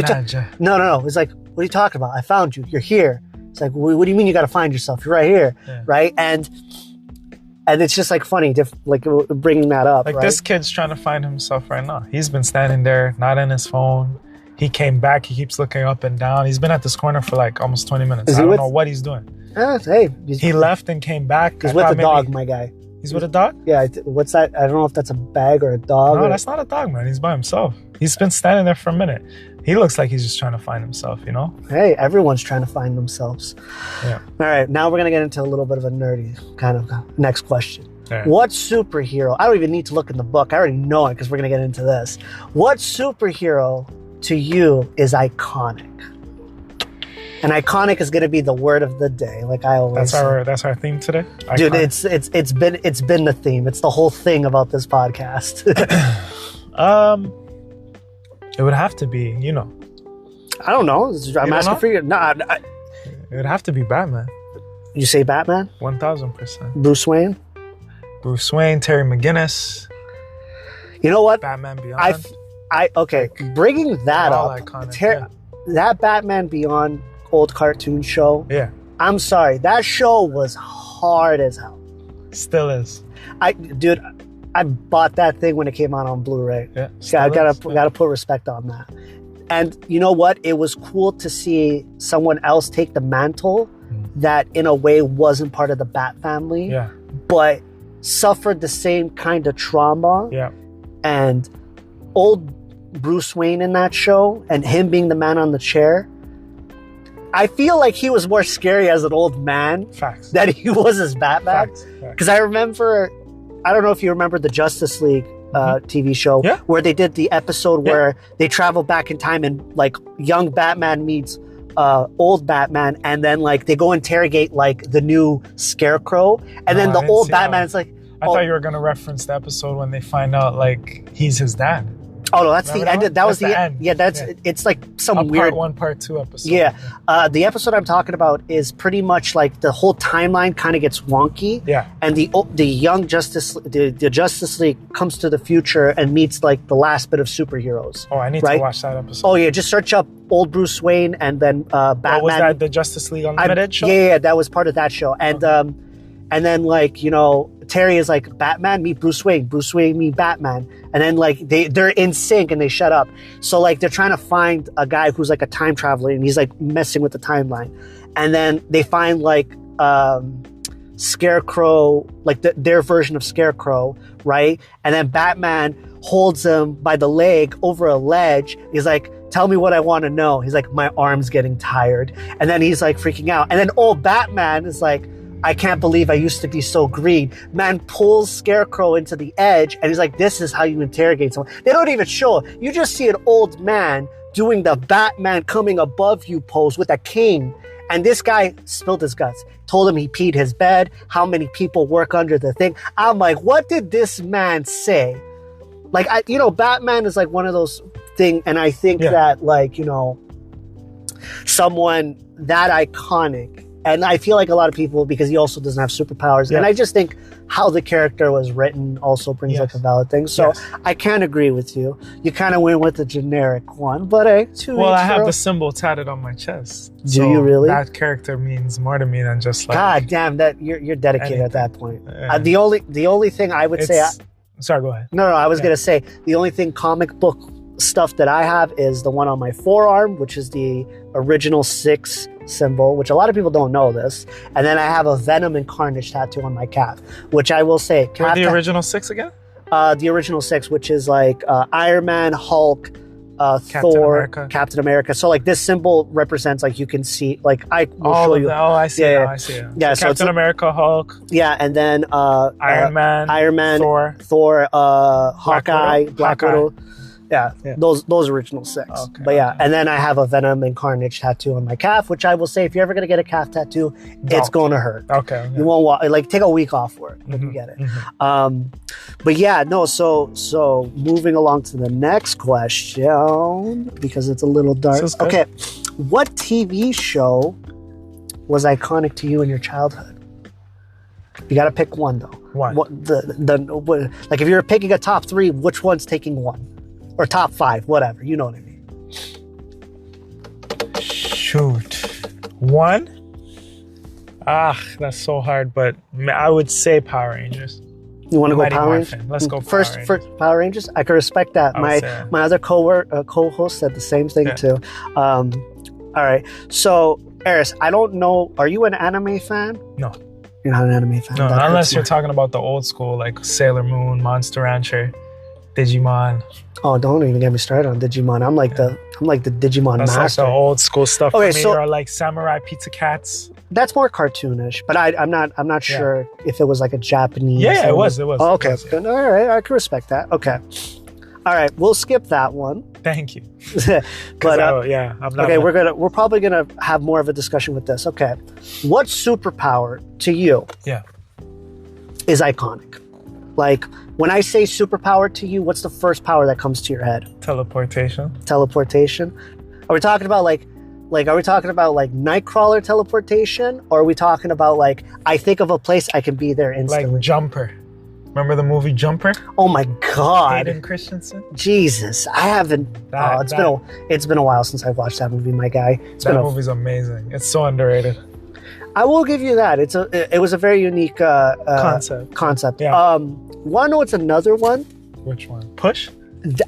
Speaker 1: It's like, what are you talking about? I found you. You're here. It's like, what do you mean you got to find yourself? You're right here. Yeah. Right. And it's just like funny, like bringing that up.
Speaker 2: Like,
Speaker 1: right?
Speaker 2: This kid's trying to find himself right now. He's been standing there, not in his phone. He came back. He keeps looking up and down. He's been at this corner for like almost 20 minutes. I don't know what he's doing. He left and came back.
Speaker 1: He's with a dog, my guy.
Speaker 2: He's with a dog?
Speaker 1: Yeah. What's that? I don't know if that's a bag or a dog.
Speaker 2: No, that's not a dog, man. He's by himself. He's been standing there for a minute. He looks like he's just trying to find himself,
Speaker 1: Hey, everyone's trying to find themselves.
Speaker 2: Yeah.
Speaker 1: All right, now we're going to get into a little bit of a nerdy kind of next question.
Speaker 2: Yeah.
Speaker 1: What superhero, I don't even need to look in the book, I already know it because we're going to get into this. What superhero to you is iconic? And iconic is going to be the word of the day, like I always say.
Speaker 2: That's our theme today? Iconic.
Speaker 1: Dude, it's been the theme. It's the whole thing about this podcast.
Speaker 2: It would have to be,
Speaker 1: I don't know. I'm asking for you. No,
Speaker 2: it would have to be Batman.
Speaker 1: You say Batman?
Speaker 2: 1000%.
Speaker 1: Bruce Wayne?
Speaker 2: Bruce Wayne, Terry McGinnis.
Speaker 1: You know what?
Speaker 2: Batman Beyond.
Speaker 1: Okay, bringing that up.
Speaker 2: Iconic,
Speaker 1: that Batman Beyond old cartoon show.
Speaker 2: Yeah.
Speaker 1: I'm sorry, that show was hard as hell.
Speaker 2: Still is.
Speaker 1: Dude, I bought that thing when it came out on Blu-ray.
Speaker 2: Yeah.
Speaker 1: I gotta put respect on that. And you know what? It was cool to see someone else take the mantle that in a way wasn't part of the Bat family.
Speaker 2: Yeah.
Speaker 1: But suffered the same kind of trauma.
Speaker 2: Yeah.
Speaker 1: And old Bruce Wayne in that show and him being the man on the chair, I feel like he was more scary as an old man
Speaker 2: Facts.
Speaker 1: than he was as Batman.
Speaker 2: Facts.
Speaker 1: Because I remember, I don't know if you remember the Justice League TV show where they did the episode where they travel back in time and like young Batman meets old Batman, and then like they go interrogate like the new Scarecrow, and then the old Batman is like,
Speaker 2: I thought you were going to reference the episode when they find out like he's his dad.
Speaker 1: Oh no, that's
Speaker 2: Remember
Speaker 1: the end. That was the
Speaker 2: end.
Speaker 1: Yeah, it's like some weird
Speaker 2: Part 1, Part 2 episode.
Speaker 1: Yeah, the episode I'm talking about is pretty much like the whole timeline kind of gets wonky.
Speaker 2: Yeah,
Speaker 1: and the young the Justice League comes to the future and meets like the last bit of superheroes.
Speaker 2: Oh, I need to watch that episode.
Speaker 1: Oh yeah, just search up old Bruce Wayne and then Batman.
Speaker 2: Was that the Justice League Unlimited show?
Speaker 1: Yeah, that was part of that show. And and then like, you know, Terry is like, Batman meet Bruce Wayne meet Batman, and then like they're in sync and they shut up. So like they're trying to find a guy who's like a time traveler and he's like messing with the timeline, and then they find like Scarecrow, like their version of Scarecrow, right? And then Batman holds him by the leg over a ledge. He's like, tell me what I want to know. He's like, my arm's getting tired. And then he's like freaking out. And then old Batman is like, I can't believe I used to be so green. Man pulls Scarecrow into the edge and he's like, this is how you interrogate someone. They don't even show it. You just see an old man doing the Batman coming above you pose with a cane. And this guy spilled his guts. Told him he peed his bed, how many people work under the thing. I'm like, what did this man say? Like, Batman is like one of those things. And I think that like, you know, someone that iconic, and I feel like a lot of people, because he also doesn't have superpowers. Yeah. And I just think how the character was written also brings like a valid thing. So I can't agree with you. You kind of went with the generic one, but I
Speaker 2: have the symbol tatted on my chest.
Speaker 1: Do you really?
Speaker 2: That character means more to me than just like.
Speaker 1: God damn, that you're dedicated anything. At that point. The only thing I would say.
Speaker 2: Sorry, go ahead.
Speaker 1: No, I was gonna say the only thing comic book stuff that I have is the one on my forearm, which is the original 6 symbol, which a lot of people don't know this. And then I have a Venom and Carnage tattoo on my calf, which I will say.
Speaker 2: What the original 6 again?
Speaker 1: The original 6, which is like Iron Man, Hulk, Thor, Captain America. So like this symbol represents, like, you can see, like I will show you.
Speaker 2: I see. I see.
Speaker 1: Yeah,
Speaker 2: so Captain America, Hulk.
Speaker 1: Yeah, and then
Speaker 2: Iron Man,
Speaker 1: Thor, Hawkeye, Black Widow. Yeah, those original 6.
Speaker 2: Okay,
Speaker 1: but yeah, and then I have a Venom and Carnage tattoo on my calf, which I will say, if you're ever gonna get a calf tattoo, it's going to hurt.
Speaker 2: Okay.
Speaker 1: You won't take a week off work if you get it. But yeah, no. So moving along to the next question, because it's a little dark. Okay, what TV show was iconic to you in your childhood? You got to pick one though.
Speaker 2: One.
Speaker 1: Like if you're picking a top 3, which one's taking one? Or top 5, whatever. You know what I mean.
Speaker 2: Shoot. One? That's so hard, but I would say Power Rangers.
Speaker 1: You want to go Power Rangers?
Speaker 2: Let's go
Speaker 1: first for Power Rangers. I can respect that. My other co-host said the same thing too. All right. So, Eris, I don't know. Are you an anime fan?
Speaker 2: No.
Speaker 1: You're not an anime fan?
Speaker 2: No, unless you're talking about the old school, like Sailor Moon, Monster Rancher, Digimon.
Speaker 1: Oh, don't even get me started on Digimon. I'm like the Digimon
Speaker 2: That's
Speaker 1: master.
Speaker 2: Like the old school stuff.
Speaker 1: Okay,
Speaker 2: for me, or like Samurai Pizza Cats.
Speaker 1: That's more cartoonish, but I'm not sure if it was like a Japanese.
Speaker 2: Yeah, it was.
Speaker 1: Oh, okay, good. All right, I can respect that. Okay, all right, we'll skip that one.
Speaker 2: Thank you.
Speaker 1: But
Speaker 2: I'm not.
Speaker 1: Okay, we're probably gonna have more of a discussion with this. Okay, what superpower to you? Is iconic? Like, when I say superpower to you, what's the first power that comes to your head?
Speaker 2: Teleportation.
Speaker 1: Are we talking about like Nightcrawler teleportation, or are we talking about like, I think of a place, I can be there instantly?
Speaker 2: Like Jumper. Remember the movie Jumper?
Speaker 1: Oh my God.
Speaker 2: Hayden Christensen?
Speaker 1: Jesus. I haven't. It's been a while since I've watched that movie, my guy.
Speaker 2: That movie's amazing. It's so underrated.
Speaker 1: I will give you that. It was a very unique concept.
Speaker 2: Yeah.
Speaker 1: Want to know what's another one?
Speaker 2: Which one? Push?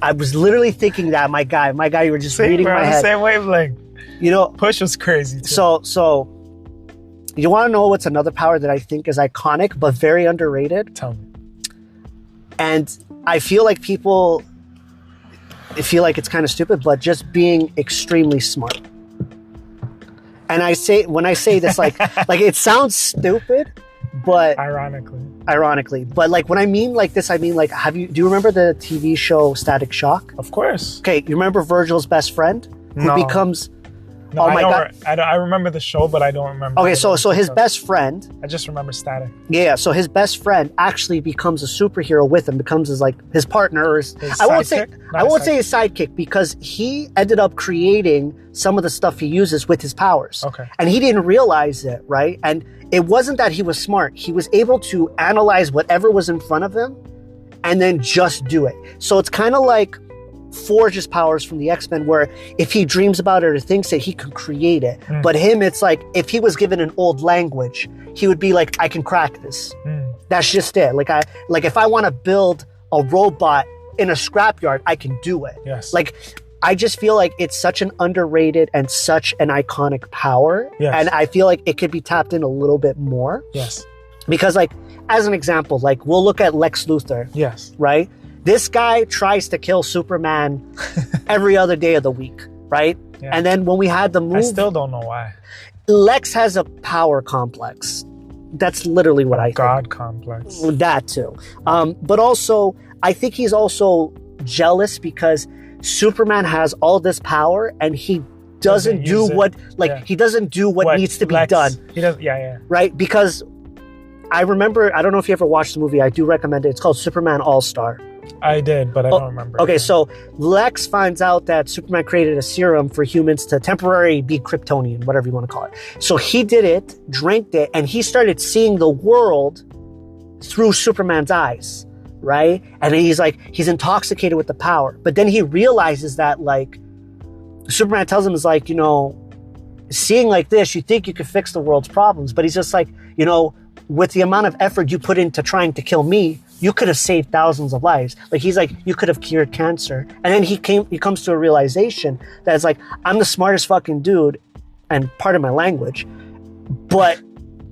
Speaker 1: I was literally thinking that, my guy. You were just reading my head.
Speaker 2: Same wavelength.
Speaker 1: You know,
Speaker 2: Push was crazy too.
Speaker 1: So you want to know what's another power that I think is iconic but very underrated?
Speaker 2: Tell me.
Speaker 1: And I feel like people feel like it's kind of stupid, but just being extremely smart. And when I say this, like it sounds stupid, but ironically, but like when I mean like this, I mean like, do you remember the TV show Static Shock?
Speaker 2: Of course.
Speaker 1: Okay, you remember Virgil's best friend who becomes?
Speaker 2: No, God! I remember the show, but I don't remember.
Speaker 1: Okay, so his best friend.
Speaker 2: I just remember Static.
Speaker 1: Yeah, so his best friend actually becomes a superhero with him, becomes his partner. Or I won't say his sidekick, because he ended up creating some of the stuff he uses with his powers.
Speaker 2: Okay.
Speaker 1: And he didn't realize it, right? And it wasn't that he was smart. He was able to analyze whatever was in front of him and then just do it. So it's kind of like Forge's powers from the X-Men, where if he dreams about it or thinks it, he can create it. But him, it's like if he was given an old language, he would be like, I can crack this. That's just it. Like if I want to build a robot in a scrapyard, I can do it.
Speaker 2: Yes.
Speaker 1: Like I just feel like it's such an underrated and such an iconic power.
Speaker 2: Yes.
Speaker 1: And I feel like it could be tapped in a little bit more.
Speaker 2: Yes.
Speaker 1: Because like, as an example, like we'll look at Lex Luthor.
Speaker 2: Yes.
Speaker 1: Right? This guy tries to kill Superman every other day of the week, right? Yeah. And then when we had the movie...
Speaker 2: I still don't know why.
Speaker 1: Lex has a power complex. That's literally what I think.
Speaker 2: God complex.
Speaker 1: That too. But also, I think he's also jealous because Superman has all this power and he doesn't do what needs to be done.
Speaker 2: He does, yeah.
Speaker 1: Right? Because I remember, I don't know if you ever watched the movie, I do recommend it. It's called Superman All-Star.
Speaker 2: I did, but I don't remember.
Speaker 1: Okay, so Lex finds out that Superman created a serum for humans to temporarily be Kryptonian, whatever you want to call it. So he did it, drank it, and he started seeing the world through Superman's eyes, right? And he's intoxicated with the power. But then he realizes that, like, Superman tells him, is like, you know, seeing like this, you think you could fix the world's problems. But he's just like, you know, with the amount of effort you put into trying to kill me, you could have saved thousands of lives. Like, he's like, you could have cured cancer. And then he comes to a realization that it's like, I'm the smartest fucking dude, and pardon my language, but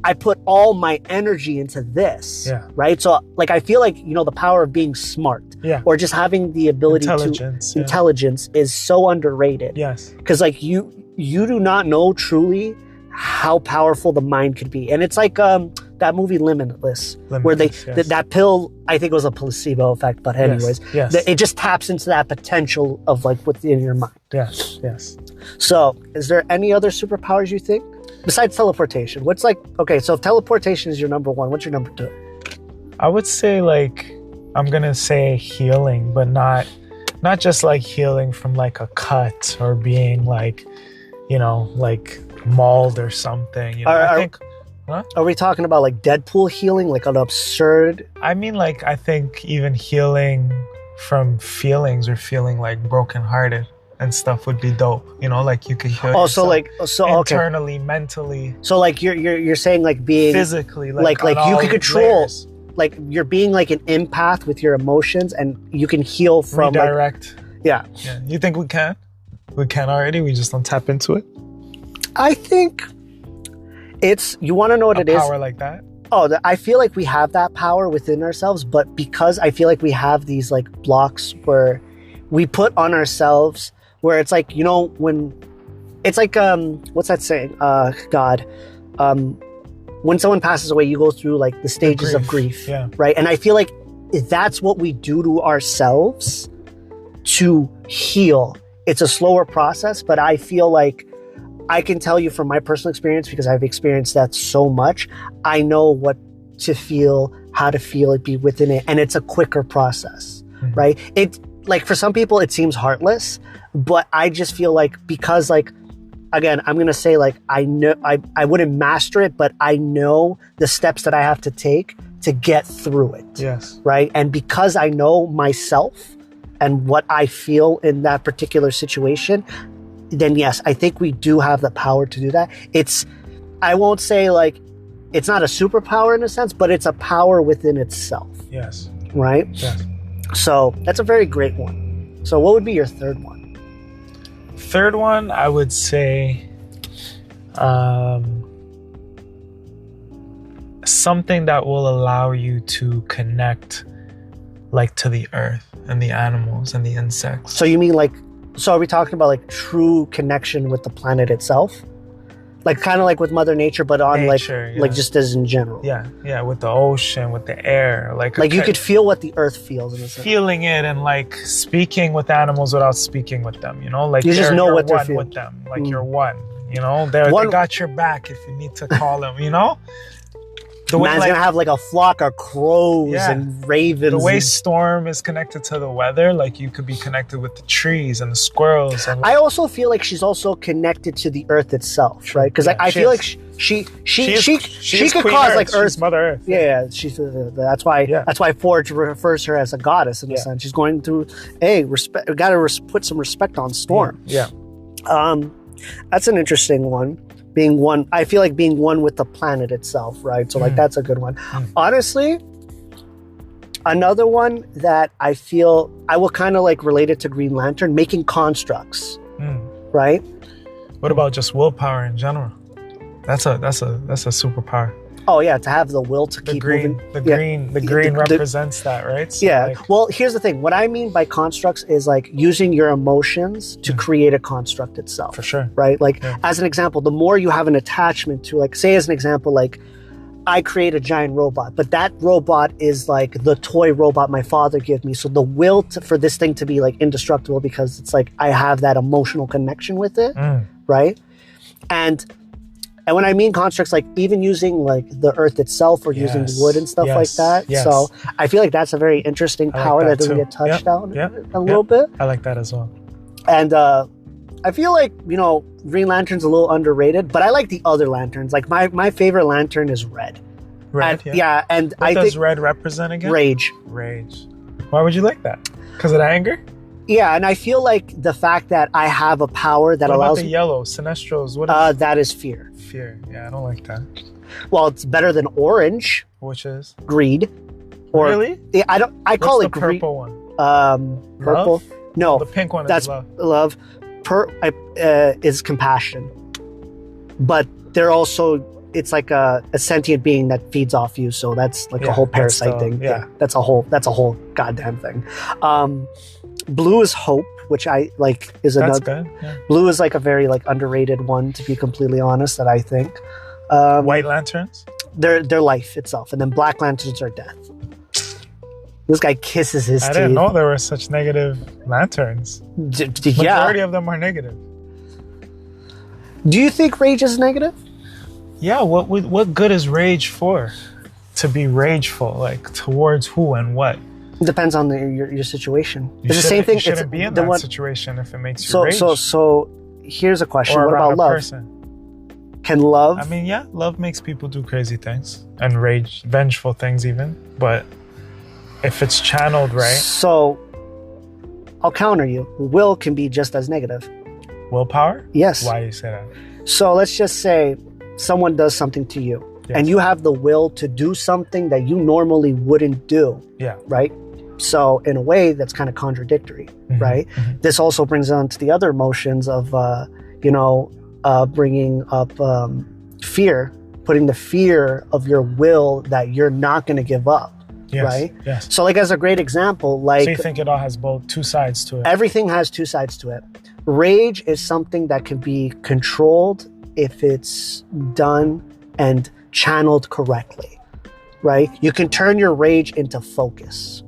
Speaker 1: I put all my energy into this.
Speaker 2: Yeah.
Speaker 1: Right? So like, I feel like, you know, the power of being smart, or just having the ability intelligence is so underrated.
Speaker 2: Yes.
Speaker 1: Because like you do not know truly how powerful the mind could be. And it's like that movie Limitless, where that pill, I think it was a placebo effect, but anyways, it just taps into that potential of like what's in your mind.
Speaker 2: Yes.
Speaker 1: So is there any other superpowers you think besides teleportation? What's like, okay, so if teleportation is your number one, what's your number two?
Speaker 2: I would say, like, I'm gonna say healing, but not just like healing from like a cut or being like, you know, like mauled or something. You know, I think. Huh?
Speaker 1: Are we talking about like Deadpool healing, like an absurd?
Speaker 2: I mean, like, I think even healing from feelings or feeling like brokenhearted and stuff would be dope. You know, like you could heal internally, mentally.
Speaker 1: So like you're saying like being
Speaker 2: physically,
Speaker 1: like you can control. Layers. Like you're being like an empath with your emotions, and you can heal from
Speaker 2: redirect.
Speaker 1: Like, yeah.
Speaker 2: You think we can? We can already. We just don't tap into it.
Speaker 1: I think it's. You want to know what it is?
Speaker 2: Power like that.
Speaker 1: Oh, I feel like we have that power within ourselves, but because I feel like we have these like blocks where we put on ourselves, where it's like, you know, when it's like what's that saying? When someone passes away, you go through like the stages of grief, right? And I feel like that's what we do to ourselves to heal. It's a slower process, but I feel like I can tell you from my personal experience, because I've experienced that so much. I know what to feel, how to feel it, be within it, and it's a quicker process, right? It like for some people it seems heartless, but I just feel like, because like, again, I'm gonna say like, I know I wouldn't master it, but I know the steps that I have to take to get through it.
Speaker 2: Yes.
Speaker 1: Right? And because I know myself and what I feel in that particular situation, then yes, I think we do have the power to do that. I won't say like, it's not a superpower in a sense, but it's a power within itself.
Speaker 2: Yes.
Speaker 1: Right?
Speaker 2: Yes.
Speaker 1: So that's a very great one. So what would be your third one?
Speaker 2: Third one, I would say something that will allow you to connect like to the earth and the animals and the insects.
Speaker 1: So you mean like, so are we talking about like true connection with the planet itself? Like kind of like with Mother Nature, but on nature, like just as in general.
Speaker 2: Yeah, with the ocean, with the air, like
Speaker 1: you could feel what the earth feels in a sense.
Speaker 2: Feeling it and like speaking with animals without speaking with them. You know, like
Speaker 1: you just know
Speaker 2: you're
Speaker 1: what they're
Speaker 2: one
Speaker 1: feeling
Speaker 2: with them. Like you're one. You know, they got your back if you need to call them. You know.
Speaker 1: The way, man's gonna have like a flock of crows and ravens.
Speaker 2: The way Storm is connected to the weather, like you could be connected with the trees and the squirrels. And
Speaker 1: I also feel like she's also connected to the earth itself, right? Because I feel like she could cause like Earth,
Speaker 2: Mother Earth.
Speaker 1: Yeah, she's that's why Forge refers to her as a goddess in a sense. She's going through respect. We got to put some respect on Storm.
Speaker 2: Yeah.
Speaker 1: That's an interesting one. Being one, I feel like being one with the planet itself, right? So like that's a good one. Honestly, another one that I feel I will kind of like relate it to Green Lantern, making constructs, right?
Speaker 2: What about just willpower in general? That's a superpower.
Speaker 1: Oh yeah, to have the will to keep moving.
Speaker 2: The green represents that, right? So
Speaker 1: well, here's the thing. What I mean by constructs is like using your emotions to create a construct itself.
Speaker 2: For sure.
Speaker 1: Right? Like as an example, the more you have an attachment to, like, say as an example, like I create a giant robot, but that robot is like the toy robot my father gave me. So the will for this thing to be like indestructible because it's like I have that emotional connection with it, right? And when I mean constructs, like even using like the earth itself or using wood and stuff like that. So I feel like that's a very interesting power that doesn't get touched on a little bit.
Speaker 2: I like that as well.
Speaker 1: And I feel like, you know, Green Lantern's a little underrated, but I like the other lanterns. Like my favorite lantern is red.
Speaker 2: Red,
Speaker 1: and
Speaker 2: what does red represent again?
Speaker 1: Rage.
Speaker 2: Rage. Why would you like that? Because of the anger?
Speaker 1: Yeah, and I feel like the fact that I have a power that allows...
Speaker 2: What about the yellow? Sinestros, what is...
Speaker 1: that is fear.
Speaker 2: Fear, yeah, I don't like that.
Speaker 1: Well, it's better than orange.
Speaker 2: Which is?
Speaker 1: Greed. Or,
Speaker 2: really?
Speaker 1: Yeah, I call it greed.
Speaker 2: Purple one?
Speaker 1: Purple?
Speaker 2: Love?
Speaker 1: No.
Speaker 2: The pink one
Speaker 1: is love. Is compassion. But they're also... It's like a sentient being that feeds off you, so that's like a whole parasite thing. Yeah, that's a whole goddamn thing. Blue is hope, which I like is another.
Speaker 2: That's good. Yeah.
Speaker 1: Blue is like a very like underrated one, to be completely honest. That I think.
Speaker 2: White lanterns.
Speaker 1: They're life itself, and then black lanterns are death. This guy kisses his teeth.
Speaker 2: I didn't know there were such negative lanterns. Majority of them are negative.
Speaker 1: Do you think rage is negative?
Speaker 2: Yeah. What good is rage for? To be rageful, like towards who and what?
Speaker 1: It depends on your situation. It's the same thing.
Speaker 2: You shouldn't be in that situation if it makes you rage.
Speaker 1: So here's a question.
Speaker 2: Or
Speaker 1: what about love?
Speaker 2: Person.
Speaker 1: Can love?
Speaker 2: I mean, yeah, love makes people do crazy things and rage, vengeful things even. But if it's channeled right.
Speaker 1: So I'll counter you. Will can be just as negative.
Speaker 2: Willpower?
Speaker 1: Yes.
Speaker 2: Why do you say that?
Speaker 1: So let's just say someone does something to you. Yes. And you have the will to do something that you normally wouldn't do. Yeah. Right? So in a way, that's kind of contradictory, right? Mm-hmm. This also brings on to the other emotions of, bringing up fear, putting the fear of your will that you're not going to give up, right? Yes. So like as a great example, like...
Speaker 2: So you think it all has two sides to it?
Speaker 1: Everything has two sides to it. Rage is something that can be controlled if it's done and channeled correctly, right? You can turn your rage into focus,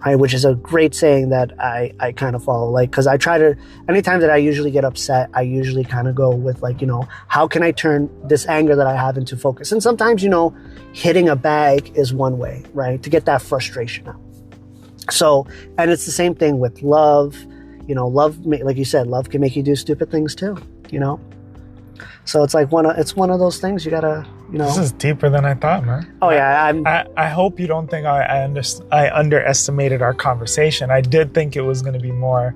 Speaker 1: right? Which is a great saying that I kind of follow, like, because I try to, anytime that I usually get upset, I usually kind of go with like, how can I turn this anger that I have into focus? And sometimes, hitting a bag is one way, right? To get that frustration out. So, and it's the same thing with love, love, like you said, love can make you do stupid things too, So it's like one of those things you gotta you know.
Speaker 2: This is deeper than I thought, man.
Speaker 1: Oh yeah,
Speaker 2: I hope you don't think I underestimated our conversation. I did think it was going to be more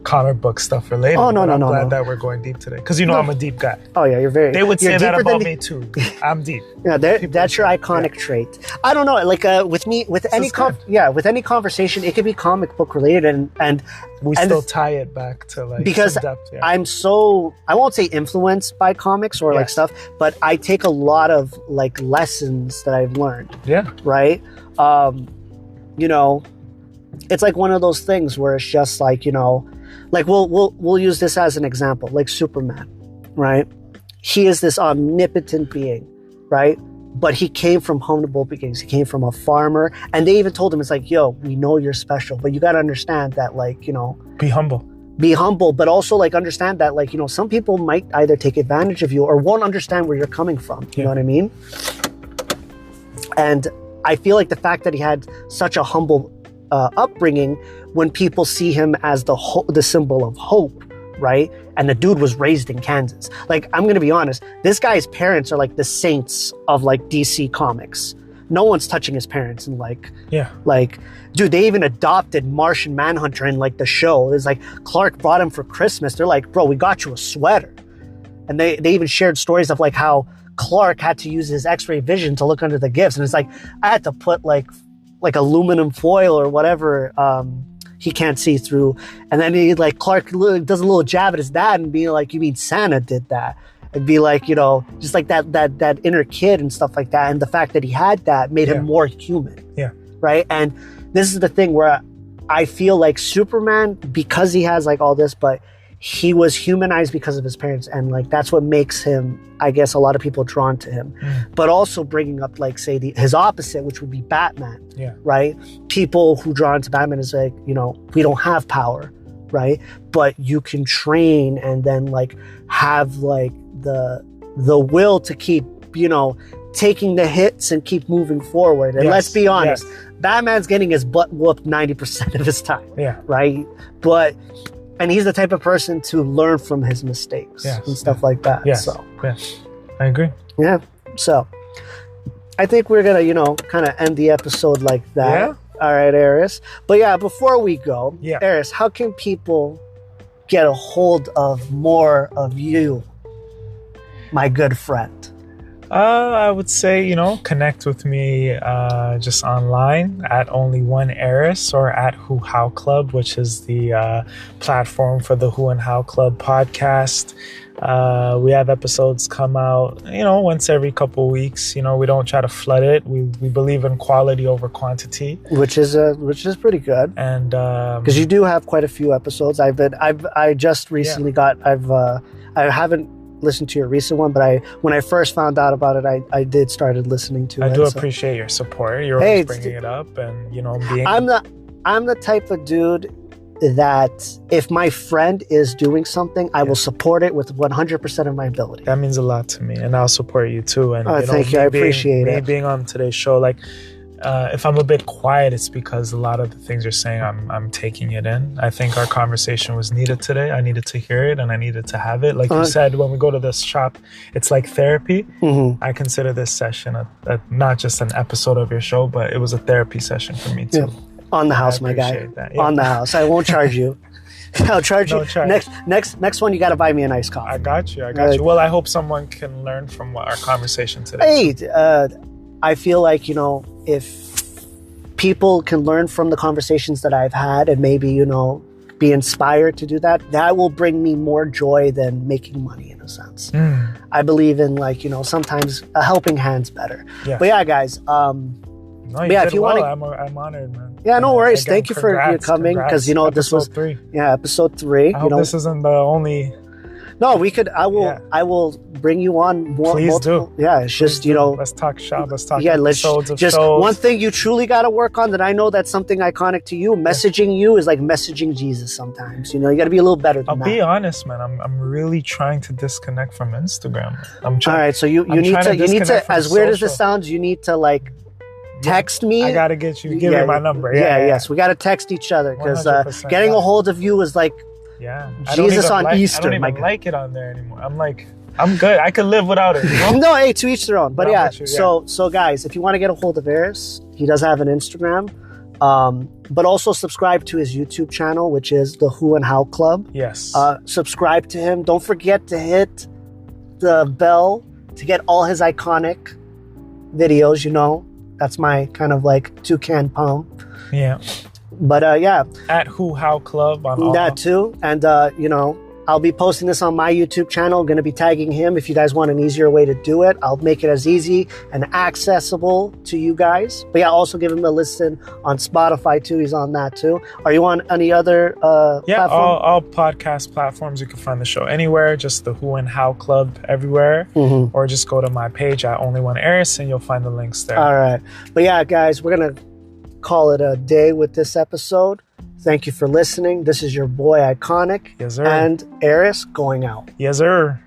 Speaker 2: comic book stuff related.
Speaker 1: Oh no,
Speaker 2: I'm
Speaker 1: no,
Speaker 2: glad that we're going deep today because I'm a deep guy.
Speaker 1: Oh yeah, you're very.
Speaker 2: They would say that about
Speaker 1: me
Speaker 2: too. I'm deep.
Speaker 1: Yeah, that's your iconic trait. I don't know, like with me, with any with any conversation, it could be comic book related, and
Speaker 2: we still tie it back to like
Speaker 1: because
Speaker 2: some depth,
Speaker 1: I'm so, I won't say influenced by comics or like stuff, but I take a lot of like lessons that I've learned. Yeah. Right. You know, it's like one of those things where it's just like, you know, like we'll use this as an example, like Superman, right? He is this omnipotent being, right? But he came from humble beginnings. He came from a farmer, and they even told him, it's like, yo, we know you're special, but you got to understand that, like, you know, be humble, but also like understand that, like, you know, some people might either take advantage of you or won't understand where you're coming from. You know what I mean? And I feel like the fact that he had such a humble upbringing, when people see him as the symbol of hope, right? And the dude was raised in Kansas. Like, I'm gonna be honest, this guy's parents are like the saints of like DC Comics. No one's touching his parents, and like, dude, they even adopted Martian Manhunter in like the show. It's like Clark brought him for Christmas. They're like, bro, we got you a sweater. And they even shared stories of like how Clark had to use his X-ray vision to look under the gifts, and it's like, I had to put like aluminum foil or whatever he can't see through, and then he, like, Clark does a little jab at his dad and be like, you mean Santa did that? It'd be like, you know, just like that inner kid and stuff like that, and the fact that he had that made him more human. Right. And this is the thing where I feel like Superman, because he has like all this, but he was humanized because of his parents, and like that's what makes him, I guess, a lot of people drawn to him. But also bringing up, like, say his opposite, which would be Batman. Right? People who draw into Batman is like, you know, we don't have power, right? But you can train and then like have like the will to keep, you know, taking the hits and keep moving forward. And let's be honest, Batman's getting his butt whooped 90% of his time. Right? And he's the type of person to learn from his mistakes and stuff like that. So,
Speaker 2: I agree.
Speaker 1: Yeah. So, I think we're going to, you know, kind of end the episode like that. All right, Aris. But yeah, before we go, Aris, how can people get a hold of more of you, my good friend?
Speaker 2: I would say, you know, connect with me just online at Only One Eris or at howclub, which is the platform for the Who and How Club podcast. We have episodes come out, you know, once every couple of weeks. You know, we don't try to flood it. We believe in quality over quantity,
Speaker 1: which is pretty good. And because you do have quite a few episodes. I just recently I haven't listened to your recent one, but when I first found out about it, I did started listening to it.
Speaker 2: I do appreciate your support. You're always bringing it up, and, you know, I'm
Speaker 1: the type of dude that if my friend is doing something, I will support it with 100% of my ability.
Speaker 2: That means a lot to me, and I'll support you too. And
Speaker 1: thank you. I appreciate it.
Speaker 2: Me being on today's show, like, if I'm a bit quiet, it's because a lot of the things you're saying, I'm taking it in. I think our conversation was needed today. I needed to hear it, and I needed to have it. Like you said, when we go to this shop, it's like therapy. I consider this session not just an episode of your show, but it was a therapy session for me too.
Speaker 1: On the house, my guy. On the house. I won't charge you. I'll charge you. Next one, you got to buy me a nice coffee.
Speaker 2: I got you. Well, I hope someone can learn from our conversation today.
Speaker 1: Hey, I feel like, you know, if people can learn from the conversations that I've had and maybe, you know, be inspired to do that, that will bring me more joy than making money, in a sense. I believe in, like, you know, sometimes a helping hand's better. But yeah, guys, if you want to,
Speaker 2: I'm honored, man.
Speaker 1: Yeah, no worries. Again, thank you for coming, because, you know, this was episode 3.
Speaker 2: I hope this isn't the only.
Speaker 1: No, we could. I will bring you on more.
Speaker 2: Please do.
Speaker 1: Yeah, it's just, you know.
Speaker 2: Let's talk shop. Let's talk episodes of
Speaker 1: just
Speaker 2: shows.
Speaker 1: One thing you truly got to work on that I know that's something iconic to you. Messaging you is like messaging Jesus sometimes. You know, you got to be a little better than that.
Speaker 2: I'll be honest, man. I'm really trying to disconnect from Instagram. All right,
Speaker 1: so you need to. As weird as this sounds, you need to, like, text me.
Speaker 2: I gotta get you. Give me my number.
Speaker 1: Yes, we gotta text each other, because getting a hold of you is like Jesus on Easter.
Speaker 2: I don't even like it on there anymore. I'm like, I'm good. I could live without it. You know?
Speaker 1: No, hey, to each their own. But
Speaker 2: I'm
Speaker 1: yeah,
Speaker 2: with you, yeah.
Speaker 1: so guys, if you want to get a hold of Eris, he does have an Instagram. But also subscribe to his YouTube channel, which is the Who and How Club.
Speaker 2: Yes.
Speaker 1: Subscribe to him. Don't forget to hit the bell to get all his iconic videos, you know. That's my kind of like toucan palm.
Speaker 2: Yeah.
Speaker 1: But yeah.
Speaker 2: At Who How Club on all.
Speaker 1: That too. And you know, I'll be posting this on my YouTube channel. I'm going to be tagging him. If you guys want an easier way to do it, I'll make it as easy and accessible to you guys. But yeah, also give him a listen on Spotify too. He's on that too. Are you on any other
Speaker 2: yeah,
Speaker 1: platform?
Speaker 2: all podcast platforms. You can find the show anywhere. Just the Who and How Club everywhere.
Speaker 1: Mm-hmm.
Speaker 2: Or just go to my page at Only One Eris and you'll find the links there.
Speaker 1: All right. But yeah, guys, we're going to call it a day with this episode. Thank you for listening. This is your boy IconNick.
Speaker 2: Yes, sir.
Speaker 1: And Eris going out.
Speaker 2: Yes, sir.